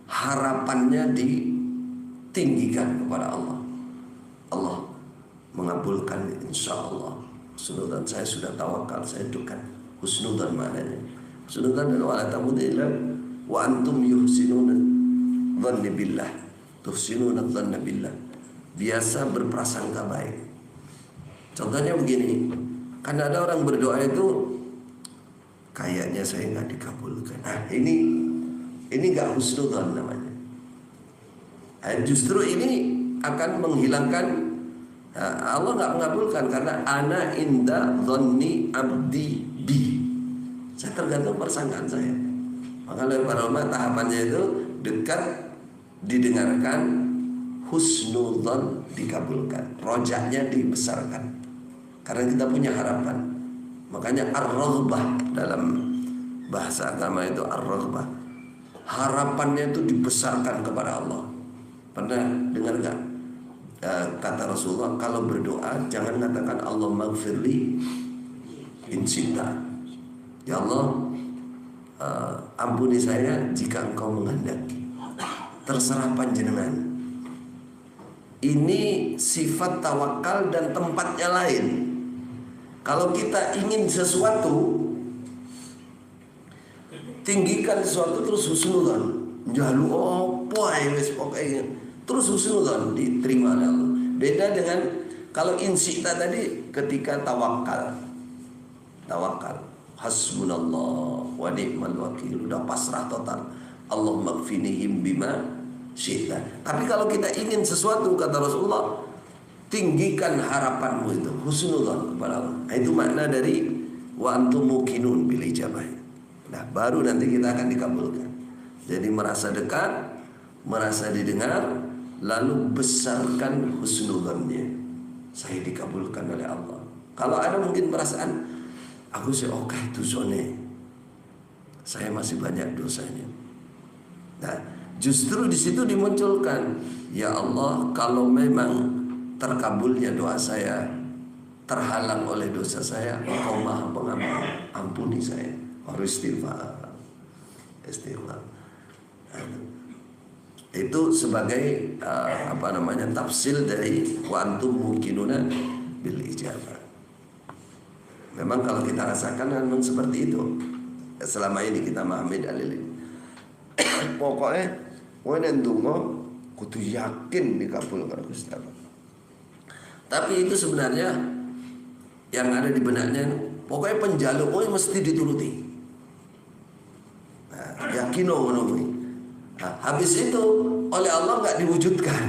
harapannya ditinggikan kepada Allah. Allah mengabulkan insya Allah. Husnudzon, saya sudah tawakal, saya dekat. Husnudzon maknanya. Husnudzon dan wala tamudillah wa antum yuhsinuna dhanni billah. Tuhsinuna dhanna billah. Biasa berprasangka baik. Contohnya begini, kan ada orang berdoa itu kayaknya saya nggak dikabulkan. Nah, ini nggak husnudzon namanya. Justru ini akan menghilangkan, Allah nggak mengabulkan karena ana inda dhanni abdi bi. Saya tergantung persangkaan saya. Maka oleh para ulama tahapannya itu dekat, didengarkan, husnudzon dikabulkan, rojaknya dibesarkan karena kita punya harapan. Makanya ar-raghbah dalam bahasa agama itu ar-raghbah, harapannya itu dibesarkan kepada Allah. Pernah dengar gak kata Rasulullah, kalau berdoa jangan katakan Allah maghfirli in syi'ta, ya Allah ampuni saya jika engkau menghendaki, terserah panjenengan. Ini sifat tawakal dan tempatnya lain. Kalau kita ingin sesuatu, tinggikan sesuatu terus husnudzon. Jalu apa wis pokoknya terus husnudzon diterima oleh Allah. Beda dengan kalau insyita tadi ketika tawakal. Hasbunallah wa ni'mal wakil, udah pasrah total. Allahumma kfinihim bima syi'ta. Tapi kalau kita ingin sesuatu, kata Rasulullah, tinggikan harapanmu itu, husnudzon kepada Allah. Nah, itu makna dari wa antum muqinun bil ijabah. Nah, baru nanti kita akan dikabulkan. Jadi merasa dekat, merasa didengar, lalu besarkan husnudzonnya. Saya dikabulkan oleh Allah. Kalau ada mungkin perasaan, aku sih oke itu zone, saya masih banyak dosanya. Nah, justru di situ dimunculkan, ya Allah, kalau memang terkabulnya doa saya terhalang oleh dosa saya, Engkau Maha Pengampun, ampuni saya. Harus istighfar. Itu sebagai tafsir dari wa antum muqinuna bil ijabah. Memang kalau kita rasakan memang seperti itu. Selama ini kita memahami dalil ini. Pokoknya wene ndonga kudu yakin dikabulkan Gusti Allah. Tapi itu sebenarnya yang ada di benaknya, pokoknya penjaluk mesti dituruti. Nah, Yakin ngono. Habis itu oleh Allah nggak diwujudkan.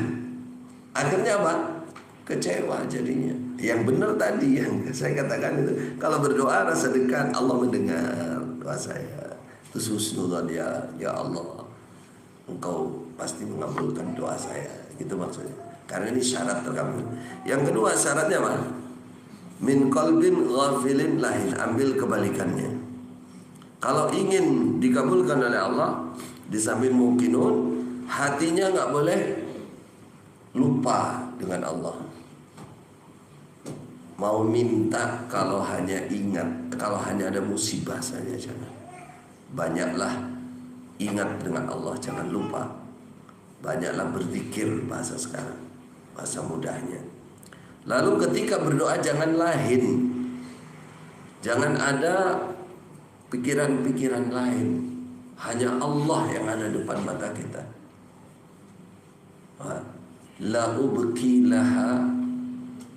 Akhirnya apa? Kecewa jadinya. Yang benar tadi yang saya katakan itu, kalau berdoa rasa dekat, Allah mendengar doa saya. Itu husnuzan dia, ya Allah, Engkau pasti mengabulkan doa saya. Gitu maksudnya. Karena ini syarat terkabul. Yang kedua syaratnya apa? Min qalbin ghafilin lahin. Ambil kebalikannya. Kalau ingin dikabulkan oleh Allah, di samping mungkinun, hatinya nggak boleh lupa dengan Allah. Mau minta kalau hanya ingat, kalau hanya ada musibah saja jangan. Banyaklah ingat dengan Allah, jangan lupa. Banyaklah berzikir, bahasa sekarang, bahasa mudahnya. Lalu ketika berdoa jangan lain, jangan ada pikiran-pikiran lain. Hanya Allah yang ada depan mata kita. La ubki laha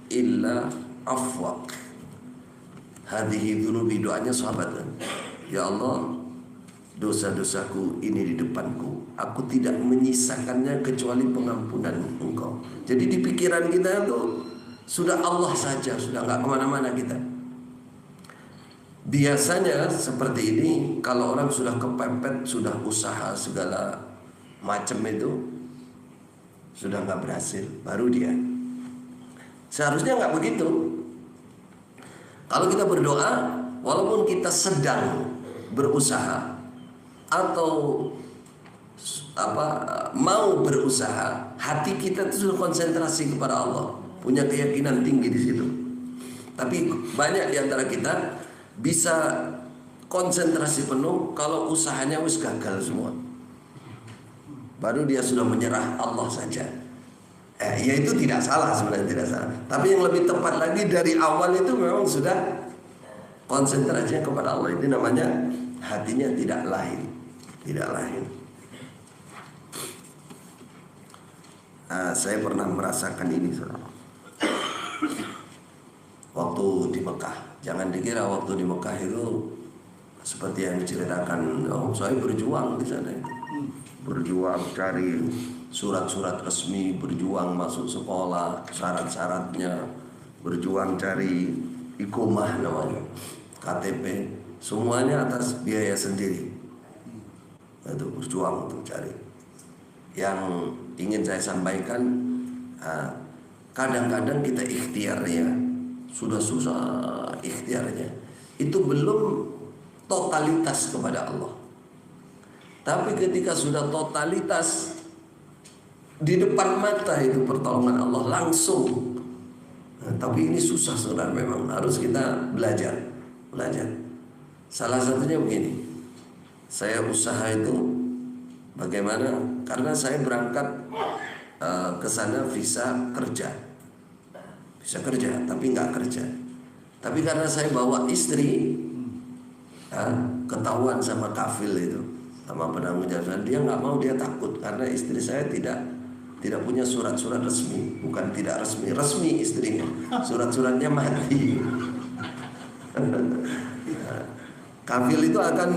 illa afwaq. Hadhihi dzunubi, doanya sahabat kan? Ya Allah, dosa-dosaku ini di depanku, aku tidak menyisakannya kecuali pengampunan Engkau. Jadi di pikiran kita itu sudah Allah saja, sudah nggak kemana-mana kita. Biasanya seperti ini, kalau orang sudah kepepet, sudah usaha segala macam itu, sudah nggak berhasil, baru dia. Seharusnya nggak begitu. Kalau kita berdoa, walaupun kita sedang berusaha atau mau berusaha, hati kita itu sudah konsentrasi kepada Allah, punya keyakinan tinggi di situ. Tapi banyak di antara kita bisa konsentrasi penuh kalau usahanya wis gagal semua. Baru dia sudah menyerah Allah saja. Ya itu tidak salah, sebenarnya tidak salah. Tapi yang lebih tepat lagi dari awal itu memang sudah konsentrasinya kepada Allah. Ini namanya hatinya tidak lain, tidak lain. Saya pernah merasakan ini, waktu di Mekah. Jangan dikira waktu di Mekah itu seperti yang diceritakan. Saya berjuang di sana, berjuang cari surat-surat resmi, berjuang masuk sekolah, syarat-syaratnya, berjuang cari iqomah namanya, KTP, semuanya atas biaya sendiri. Itu berjuang untuk cari. Yang ingin saya sampaikan, kadang-kadang kita ikhtiarnya sudah susah, ikhtiarnya itu belum totalitas kepada Allah. Tapi ketika sudah totalitas, di depan mata itu pertolongan Allah langsung. Tapi ini susah saudara, memang harus kita belajar. Salah satunya begini, saya usaha itu bagaimana? Karena saya berangkat ke sana visa kerja, tapi nggak kerja. Tapi karena saya bawa istri, ketahuan sama kafil itu, sama penanggung jawab, dia nggak mau, dia takut karena istri saya tidak punya surat-surat resmi. Bukan tidak resmi istrinya, surat-suratnya mati. Kafil itu akan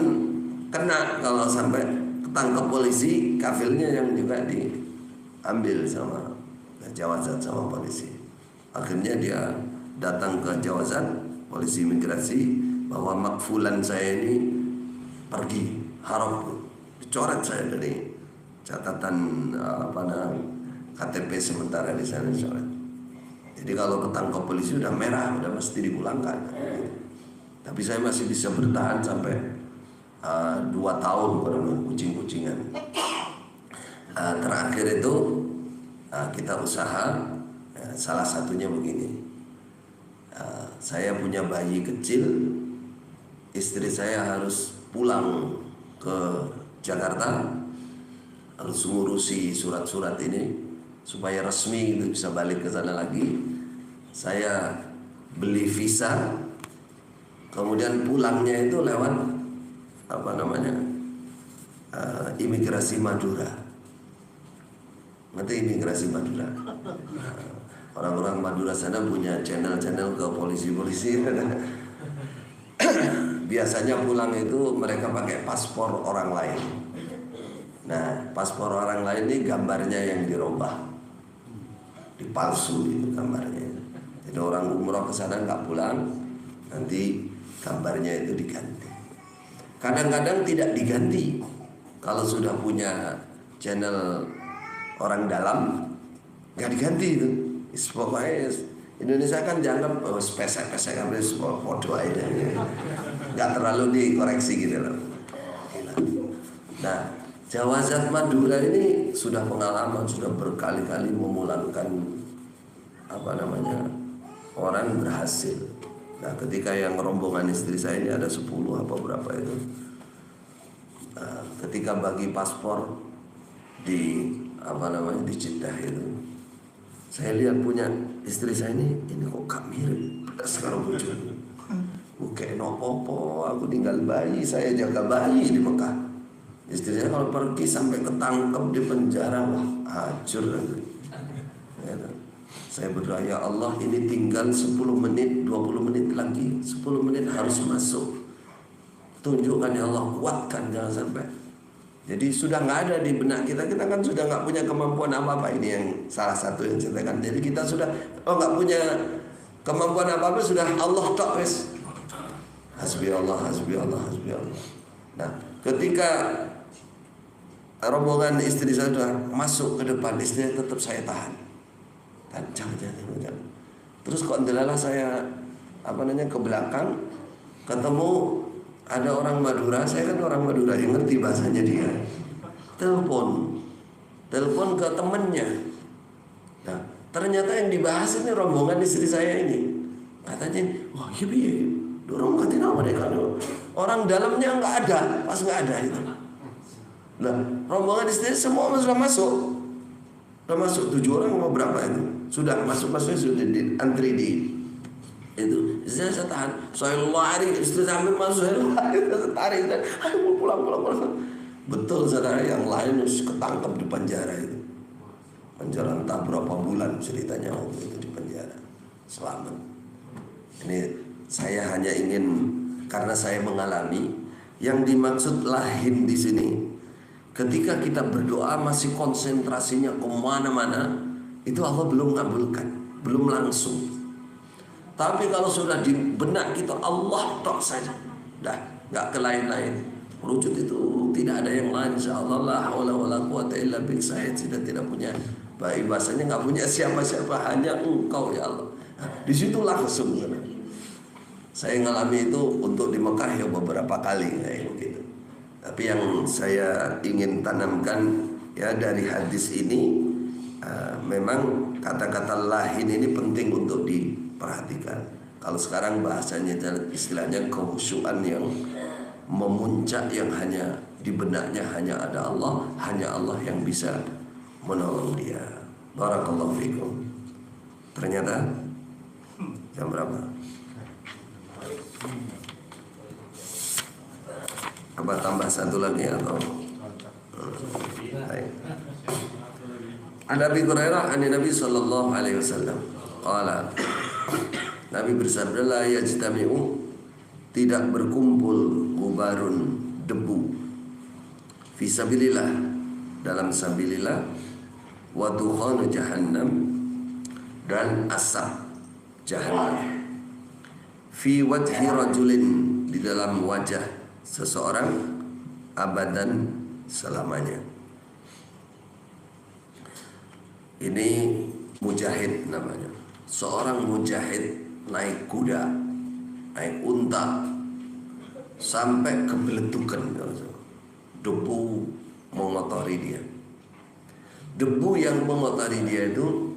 kena kalau sampai ketangkep polisi, kafilnya yang juga diambil sama jawazat sama polisi. Akhirnya dia datang ke jawazat polisi imigrasi bahwa makfulan saya ini pergi, haram, dicoret saya dari catatan KTP sementara di sana dicoret. Jadi kalau ketangkap polisi udah merah, udah mesti dipulangkan. Tapi saya masih bisa bertahan sampai 2 tahun kucing-kucingan. Terakhir itu kita usaha, salah satunya begini. Saya punya bayi kecil, istri saya harus pulang ke Jakarta, harus ngurusi surat-surat ini supaya resmi itu bisa balik ke sana lagi. Saya beli visa, kemudian pulangnya itu lewat imigrasi Madura. Nanti imigrasi Madura. Orang-orang Madura sana punya channel-channel ke polisi-polisi. biasanya pulang itu mereka pakai paspor orang lain. Nah, paspor orang lain ini gambarnya yang dirubah, dipalsu itu gambarnya. Jadi orang umroh ke sana nggak pulang, nanti gambarnya itu diganti. Kadang-kadang tidak diganti. Kalau sudah punya channel orang dalam, nggak diganti itu. Pokoknya Indonesia kan dianggap pesek-pesek podo aja, nggak terlalu dikoreksi gitu loh. Nah, Jawazat Madura ini sudah pengalaman, sudah berkali-kali memulangkan orang berhasil. Nah, ketika yang rombongan istri saya ini ada 10 apa berapa itu, nah, ketika bagi paspor di di Jeddah itu, saya lihat punya istri saya ini kok gak mirip sekarang muncul. Bukan nopo-nopo, aku tinggal bayi, saya jaga bayi di Mekah. Istri saya kalau pergi sampai ketangkep di penjara, wah hancur. Ya, saya berdoa, ya Allah, ini tinggal 10 menit, 20 menit lagi, 10 menit harus masuk. Tunjukkan ya Allah, kuatkan, jangan sampai. Jadi sudah nggak ada di benak kita kan sudah nggak punya kemampuan apa-apa. Ini yang salah satu yang ceritakan. Jadi kita sudah nggak punya kemampuan apa-apa, sudah Allah tok wes. Hasbi Allah, hasbi Allah, hasbi Allah. Nah, ketika rombongan istri saya sudah masuk ke depan, istri tetap saya tahan. Dan jangan. Terus kok ndelalah saya ke belakang, ketemu ada orang Madura. Saya kan orang Madura, yang ngerti bahasanya dia. Telepon ke temennya. Nah, ternyata yang dibahas ini rombongan istri saya ini. Katanya, wah iya, dorong katina mereka. Orang dalamnya nggak ada, pas nggak ada itu. Nah, rombongan istri semua sudah masuk. Sudah masuk 7 orang mau berapa itu? Sudah masuk-masuknya sudah antri di itu. Istri saya tahan. Saya lari, istri saya masuk, saya lari, saya tarik, ayo pulang. Betul saudara, yang lain ketangkep di penjara itu. Penjara entah berapa bulan ceritanya waktu itu di penjara. Selamat. Ini saya hanya ingin, karena saya mengalami yang dimaksud lahin di sini. Ketika kita berdoa masih konsentrasinya kemana-mana, itu Allah belum mengabulkan, belum langsung. Tapi kalau sudah di benak kita Allah tok saja, dah nggak ke lain-lain. Wujud itu tidak ada yang lain. Insyaallah la haula wala quwata illa billah. Saya tidak punya bahasanya, nggak punya siapa-siapa, hanya Engkau ya Allah. Nah, di situ langsung. Saya ngalami itu untuk di Mekah ya beberapa kali kayak begitu. Tapi yang saya ingin tanamkan ya dari hadis ini, memang kata-kata lahin ini penting untuk diperhatikan. Kalau sekarang bahasanya istilahnya kehusyuan yang memuncak, yang hanya di benaknya hanya ada Allah, hanya Allah yang bisa menolong dia. Barakallahu fikum. Ternyata jam berapa? Apa tambah satu lagi atau? Baik. An Abi Hurairah an Nabi sallallahu alaihi wasallam qala, Nabi bersabda, la yajtami'u, tidak berkumpul gubarun, debu, fi sabilillah, dalam sabilillah, wa dukhanu jahannam, dan asap jahannam, fi wajhi rajulin, di dalam wajah seseorang, abadan, selamanya. Ini mujahid namanya. Seorang mujahid naik kuda, naik unta, sampai kebeletukan, debu mengotori dia. Debu yang mengotori dia itu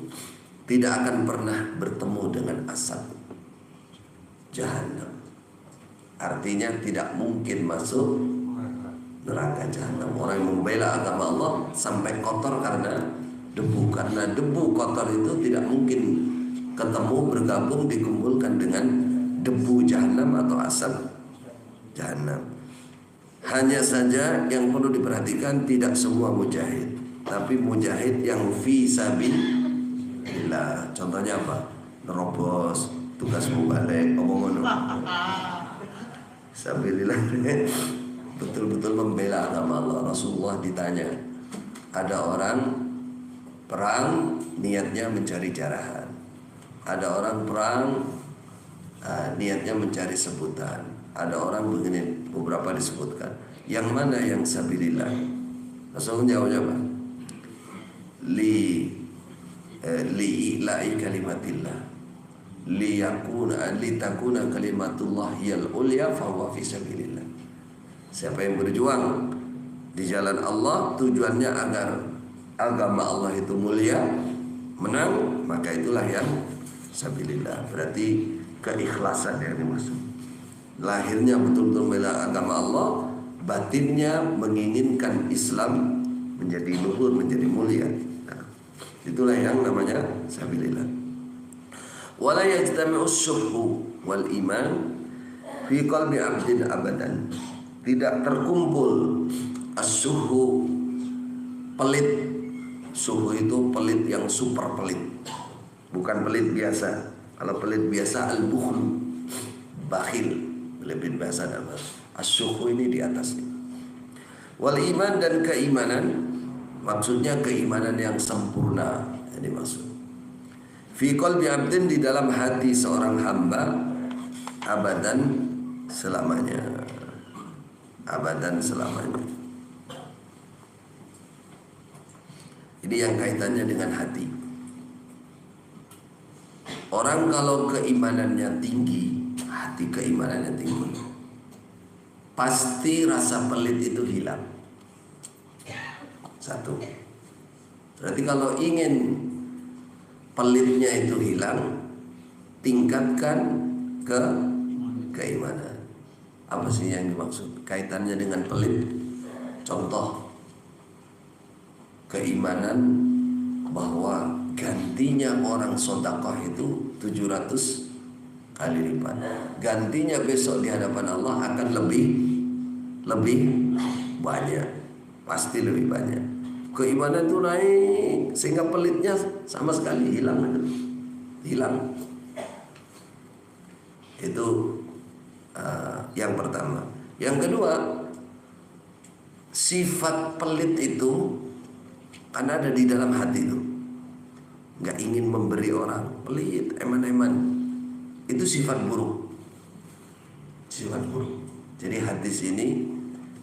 tidak akan pernah bertemu dengan asap jahannam. Artinya tidak mungkin masuk neraka jahanam. Orang yang membela agama Allah sampai kotor karena debu. Karena debu kotor itu tidak mungkin ketemu, bergabung, dikumpulkan dengan debu jahanam atau asap jahanam. Hanya saja yang perlu diperhatikan, tidak semua mujahid, tapi mujahid yang fi sabilillah. Contohnya apa? Nerobos, tugas mubalik, Sabilillah betul-betul membela agama Allah. Rasulullah ditanya, ada orang perang niatnya mencari jarahan, ada orang perang niatnya mencari sebutan, ada orang begini, beberapa disebutkan. Yang mana yang sabilillah? Rasulullah jawab, li ila'i kalimatillah, li takuna kalimatullah hiyal ulya fa huwa fi sabilillah. Siapa yang berjuang di jalan Allah tujuannya agar agama Allah itu mulia, menang, maka itulah yang sabilillah. Berarti keikhlasan yang dimaksud. Lahirnya betul-betul membela agama Allah, batinnya menginginkan Islam menjadi luhur, menjadi mulia. Nah, itulah yang namanya sabilillah. Wala yajtami'u syuhhu wal iman fi qalbi 'abdin abadan. Tidak terkumpul asyuhu, pelit. Suhu itu pelit yang super pelit, bukan pelit biasa. Kalau pelit biasa al-bukhl, bakhil, lebih biasa nama. Asyuhu ini di atasnya. Wal iman, dan keimanan, maksudnya keimanan yang sempurna. Ini maksud. Fi qalbi abdin, di dalam hati seorang hamba, abadan, selamanya. Abadan, selamanya. Ini yang kaitannya dengan hati. Orang kalau keimanannya tinggi, hati keimanannya tinggi, pasti rasa pelit itu hilang. Satu. Berarti kalau ingin pelitnya itu hilang, tingkatkan ke keimanan. Apa sih yang dimaksud? Kaitannya dengan pelit. Contoh, keimanan bahwa gantinya orang sedekah itu 700 kali lipat. Gantinya besok di hadapan Allah akan lebih banyak. Pasti lebih banyak. Keimanan itu naik sehingga pelitnya sama sekali hilang. Hilang. Itu yang pertama. Yang kedua, sifat pelit itu kan ada di dalam hati itu. Nggak ingin memberi orang, pelit, eman-eman. Itu sifat buruk. Sifat buruk. Jadi hadis ini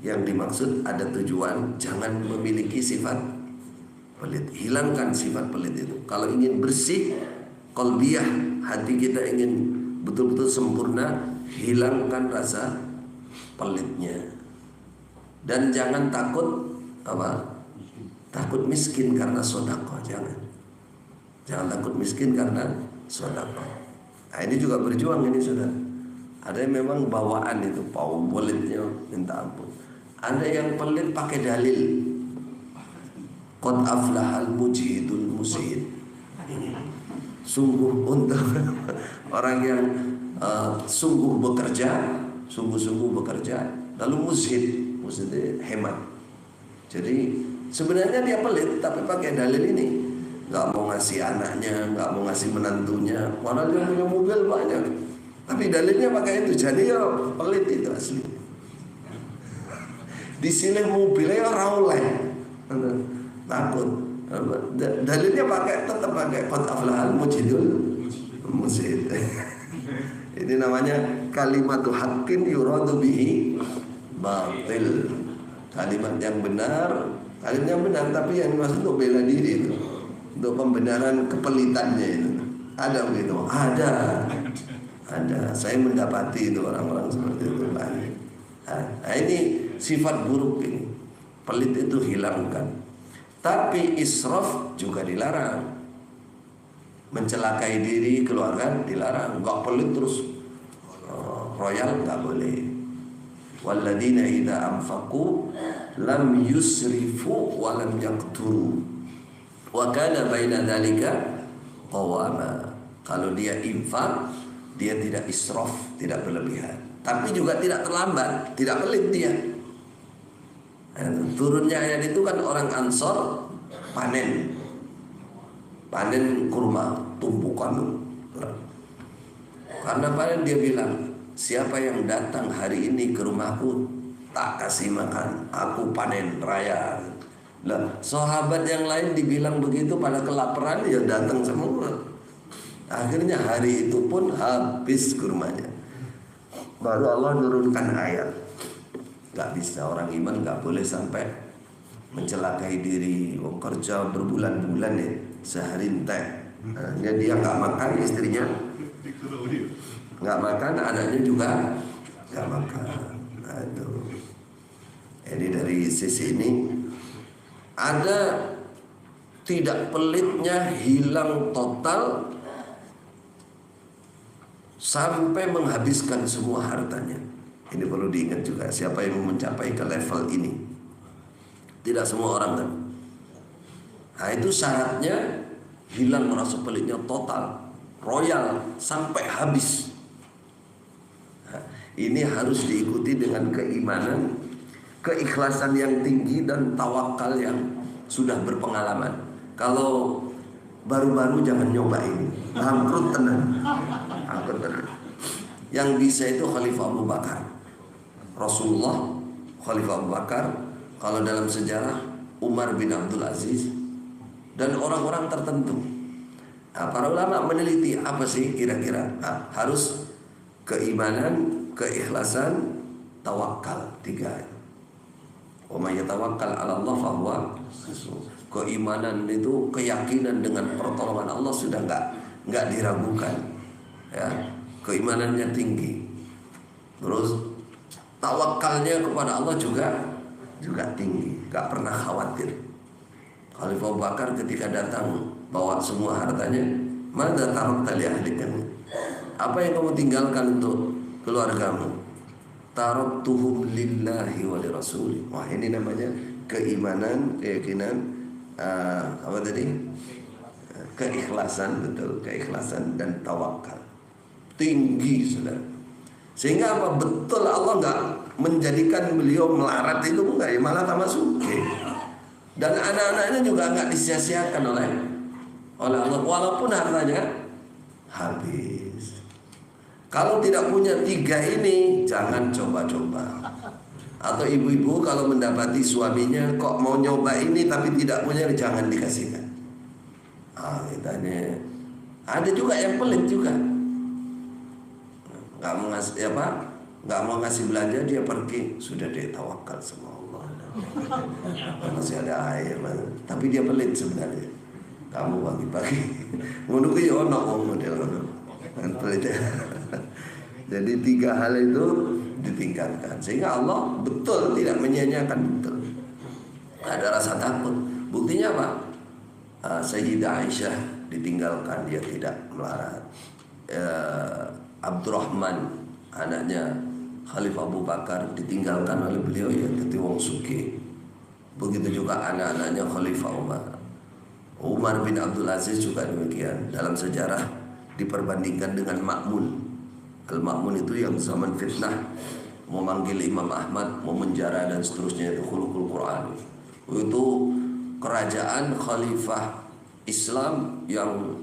yang dimaksud ada tujuan, jangan memiliki sifat pelit. Hilangkan sifat pelit itu. Kalau ingin bersih, qalbiyah, hati kita ingin betul-betul sempurna, hilangkan rasa pelitnya. Dan jangan takut takut miskin karena sedekah, jangan. Jangan takut miskin karena sedekah. Nah, ini juga berjuang ini, sudah. Ada yang memang bawaan itu, pelitnya minta ampun. Ada yang pelit pakai dalil. Qad aflahal mujhidul mushid. Sungguh untuk orang yang sungguh-sungguh bekerja, lalu mushid hemat. Jadi sebenarnya dia pelit, tapi pakai dalil ini. Gak mau ngasih anaknya, gak mau ngasih menantunya, padahal dia punya mobil banyak, tapi dalilnya pakai itu. Jadi ya pelit itu asli. Disilih mobilnya orang oleh, takut. Dalilnya tetap pakai qad aflahal mujhidul mushid. Ini namanya kalimatu haqqin yuradu bihi batil. Kalimat yang benar, tapi yang dimaksud untuk bela diri itu, untuk pembenaran kepelitannya itu. Ada begitu? Ada. Saya mendapati itu orang-orang seperti itu banyak. Nah, ini sifat buruk ini. Pelit itu hilangkan. Tapi israf juga dilarang. Mencelakai diri, keluarga dilarang. Enggak pelit terus royal, enggak boleh. Walladzina idza anfaqu lam yusrifu wa lam yaqturu wa kana baina dzalika qawama. Kalau dia infak, dia tidak israf, tidak berlebihan, tapi juga tidak terlambat, tidak pelit dia. Turunnya ayat itu kan orang Ansor panen kurma tumpukan. Karena panen dia bilang, siapa yang datang hari ini ke rumahku, tak kasih makan, aku panen raya. Lah, sahabat yang lain dibilang begitu pada kelaparan, ya datang semua. Akhirnya hari itu pun habis kurmanya. Baru Allah turunkan ayat, gak bisa orang iman gak boleh sampai mencelakai diri. Kerja berbulan-bulan ya, sehari entek. Dia gak makan, istrinya gak makan, anaknya juga gak makan. Aduh. Jadi dari sisi ini ada tidak pelitnya hilang total sampai menghabiskan semua hartanya. Ini perlu diingat juga, siapa yang mau mencapai ke level ini. Tidak semua orang kan. Nah itu syaratnya hilang merasa pelitnya total, royal, sampai habis. Nah, ini harus diikuti dengan keimanan, keikhlasan yang tinggi, dan tawakal yang sudah berpengalaman. Kalau baru-baru jangan nyoba ini, bangkrut tenang. Yang bisa itu Khalifah Abu Bakar, Rasulullah, Khalifah Abu Bakar. Kalau dalam sejarah Umar bin Abdul Aziz, dan orang-orang tertentu. Nah, para ulama meneliti apa sih kira-kira. Nah, harus keimanan, keikhlasan, tawakal, 3. Wa may yatawakkal 'ala Allah fahuwa hasbuh. Keimanan itu keyakinan dengan pertolongan Allah sudah enggak diragukan. Ya, keimanannya tinggi. Terus tawakalnya kepada Allah juga tinggi, enggak pernah khawatir. Khalifah Abu Bakar ketika datang bawa semua hartanya, "Madza tarakta li ahlika?" Apa yang kamu tinggalkan untuk keluargamu? Taraktuhum lillahi wa lirasuli. Wah, ini namanya keimanan, keyakinan, apa tadi? Keikhlasan, betul, keikhlasan dan tawakal tinggi, saudara. Sehingga apa? Betul Allah enggak menjadikan beliau melarat itu, enggak, ya malah tambah sugih. Dan anak-anaknya juga enggak disia-siakan oleh Allah, walaupun hartanya habis. Kalau tidak punya 3 ini, jangan coba-coba. Atau ibu-ibu kalau mendapati suaminya kok mau nyoba ini tapi tidak punya, jangan dikasihkan. Kitanya ada juga yang pelit juga, nggak mau ngasih nggak mau ngasih belanja, dia pergi, sudah dia tawakal sama Allah. Masih ada air, tapi dia pelit sebenarnya. Kamu pagi-pagi menunggu ya ono model pelit. Jadi 3 hal itu ditingkatkan sehingga Allah betul tidak menyia-nyiakan, betul. Ada rasa takut. Buktinya apa? Sayyidah Aisyah ditinggalkan, dia tidak melarat. Abdurrahman, anaknya Khalifah Abu Bakar, ditinggalkan oleh beliau, ya jadi wong sugih. Begitu juga anak-anaknya Khalifah Umar. Umar bin Abdul Aziz juga demikian. Dalam sejarah diperbandingkan dengan Ma'mun. Al-Ma'mun itu yang zaman fitnah, mau manggil Imam Ahmad, mau menjara dan seterusnya, itu khuluqul Quran. Itu kerajaan khalifah Islam yang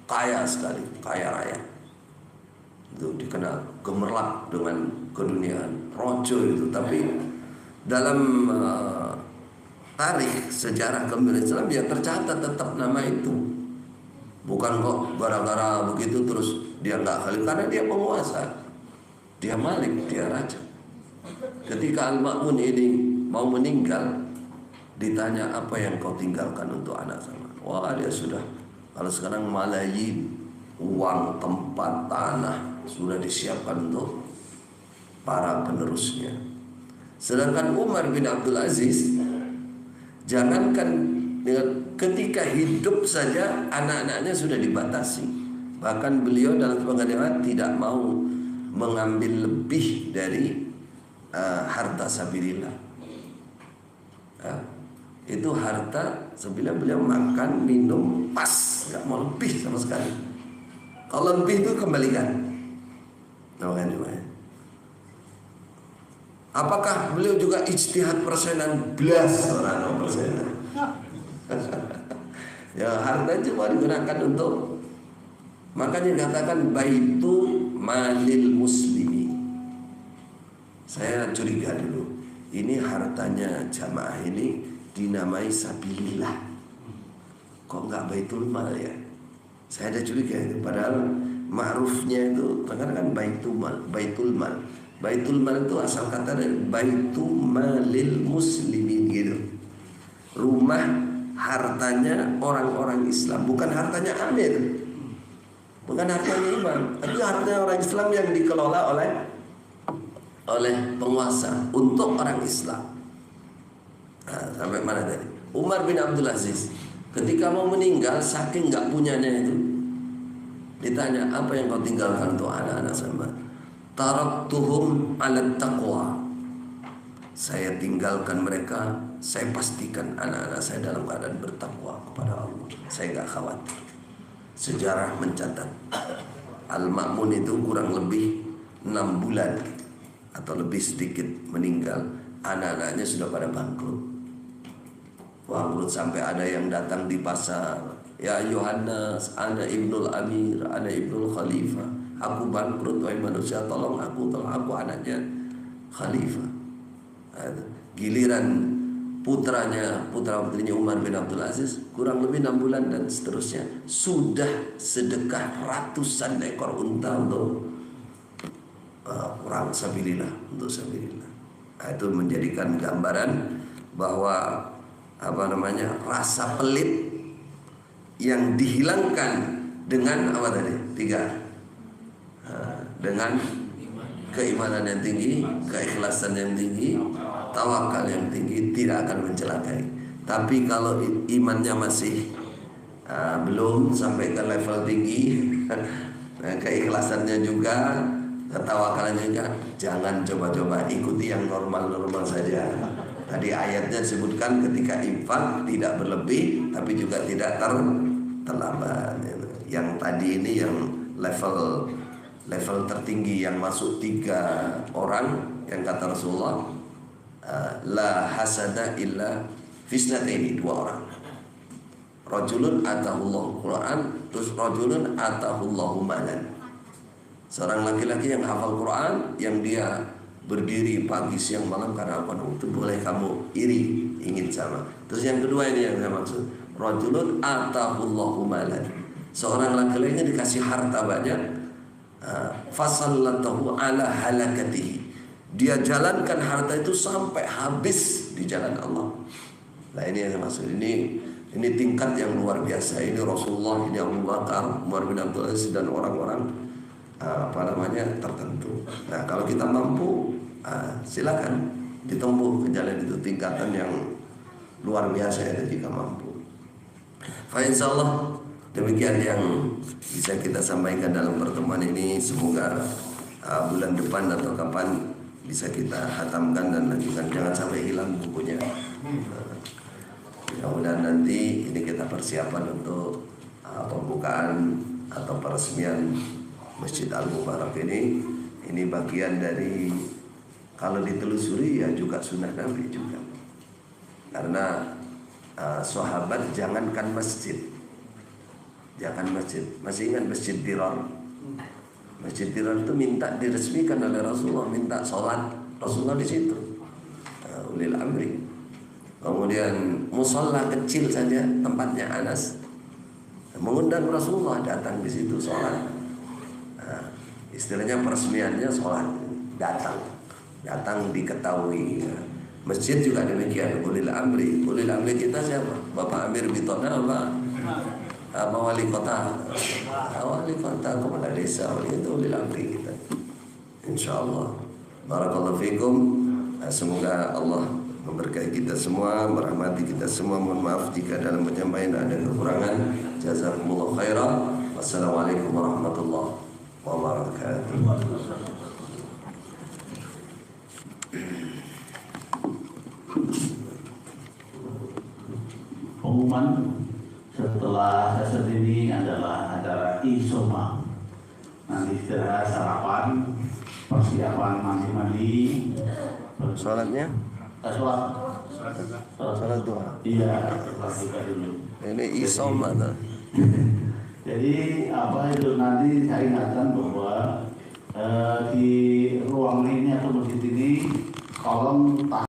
kaya sekali, kaya raya. Itu dikenal gemerlap dengan keduniaan, rojo itu. Tapi dalam tarikh sejarah kepemimpinan Islam ya tercatat tetap nama itu. Bukan kok gara-gara begitu terus dia nggak khalifah, karena dia penguasa, dia malik, dia raja. Ketika Al-Ma'mun ini mau meninggal, ditanya apa yang kau tinggalkan untuk anak sama. Wah, dia sudah, kalau sekarang malayin uang, tempat, tanah sudah disiapkan untuk para penerusnya. Sedangkan Umar bin Abdul Aziz, jangankan ketika hidup saja anak-anaknya sudah dibatasi. Bahkan beliau dalam pengadilan tidak mau mengambil lebih dari harta sabilillah. Itu harta sabilillah, beliau makan, minum pas, nggak mau lebih sama sekali. Kalau lebih itu kembalikan. Apakah beliau juga ijtihad persenan? Belas orang persenan. Ya, harta cuma digunakan untuk, makanya dikatakan baitu malil muslimi. anak curiga dulu. Ini hartanya jamaah ini dinamai sabilillah, kok nggak baitul mal ya? Saya ada curiga itu. Padahal ma'rufnya itu kan baitul mal. Baitul mal itu asal kata dari baitu malil muslimin gitu. Rumah hartanya orang-orang Islam, bukan hartanya amir, bukan hartanya imam, tapi hartanya orang Islam yang dikelola oleh penguasa untuk orang Islam. Nah, sampai mana tadi? Umar bin Abdul Aziz ketika mau meninggal, saking nggak punyanya itu, ditanya, apa yang kau tinggalkan untuk anak-anak sama? Taraktuhum ala taqwa. Saya tinggalkan mereka, saya pastikan anak-anak saya dalam keadaan bertakwa kepada Allah. Saya nggak khawatir. Sejarah mencatat Al-Ma'mun itu kurang lebih 6 bulan atau lebih sedikit meninggal, anak-anaknya sudah pada bangkrut. Bangkrut sampai ada yang datang di pasar, ya Yohanes, ana ibnul amir, ana ibnul khalifah, aku bangkrut wahai manusia, tolong aku anaknya khalifah. Giliran putra putrinya Umar bin Abdul Aziz kurang lebih 6 bulan dan seterusnya sudah sedekah ratusan ekor unta untuk orang sabilillah, untuk sabilillah. Itu menjadikan gambaran bahwa rasa pelit yang dihilangkan dengan apa tadi? 3. Dengan keimanan yang tinggi, keikhlasan yang tinggi, tawakal yang tinggi, tidak akan mencelakai. Tapi kalau imannya masih belum sampai ke level tinggi, keikhlasannya juga, ketawakalannya juga, jangan coba-coba, ikuti yang normal-normal saja. Tadi ayatnya disebutkan ketika infak tidak berlebih, tapi juga tidak terlambat. Yang tadi ini yang level tertinggi yang masuk 3 orang, yang kata Rasulullah, la hasada illa fisnataini, 2 orang. Rajulun atahullahu Quran, terus rajulun atahullahu malan. Seorang laki-laki yang hafal Quran, yang dia berdiri pagi siang malam karena apa? Itu boleh kamu iri, ingin sama. Terus yang kedua ini yang saya maksud, rajulun atahullahu malan. Seorang laki-laki yang dikasih harta banyak, fasallatahu ala halakatihi, dia jalankan harta itu sampai habis di jalan Allah. Nah ini yang saya maksud, ini tingkat yang luar biasa. Ini Rasulullah, ini Abu Bakar, Umar bin Abdul Aziz, dan orang-orang tertentu. Nah kalau kita mampu, silakan ditempuh ke jalan itu, tingkatan yang luar biasa ya jika mampu. Fa insyaallah demikian yang bisa kita sampaikan dalam pertemuan ini. Semoga bulan depan atau kapan bisa kita hatamkan dan lanjutkan. Jangan sampai hilang bukunya. Mudah-mudahan nanti ini kita persiapan untuk pembukaan atau peresmian Masjid Al-Mubarak ini. Ini bagian dari, kalau ditelusuri ya juga sunnah Nabi juga. Karena sahabat jangankan masjid, masih ingat Masjid Dirar? Masjid Dirar itu minta diresmikan oleh Rasulullah, minta sholat Rasulullah di situ, ulil amri. Kemudian musola kecil saja tempatnya Anas, mengundang Rasulullah datang di situ sholat. Istilahnya peresmiannya sholat, datang diketahui. Masjid juga demikian, ulil amri. Ulil amri kita siapa? Bapak Amir Bitona apa wali kota, kepala desa, itu ulil amri kita. Insyaallah. Barakallahu fikum. Semoga Allah memberkahi kita semua, merahmati kita semua. Mohon maaf jika dalam penyampaian ada kekurangan. Jazakumullah khairan. Wassalamualaikum warahmatullahi wabarakatuh. Pengumuman setelah sesat ini adalah acara isoma. Nanti setelah sarapan, persiapan mandi-mandi. Sholatnya? Sholat duha. Iya, sholat duha dulu. Ini isoma. Jadi apa itu, nanti saya ingatkan bahwa di ruang ini atau masjid ini tolong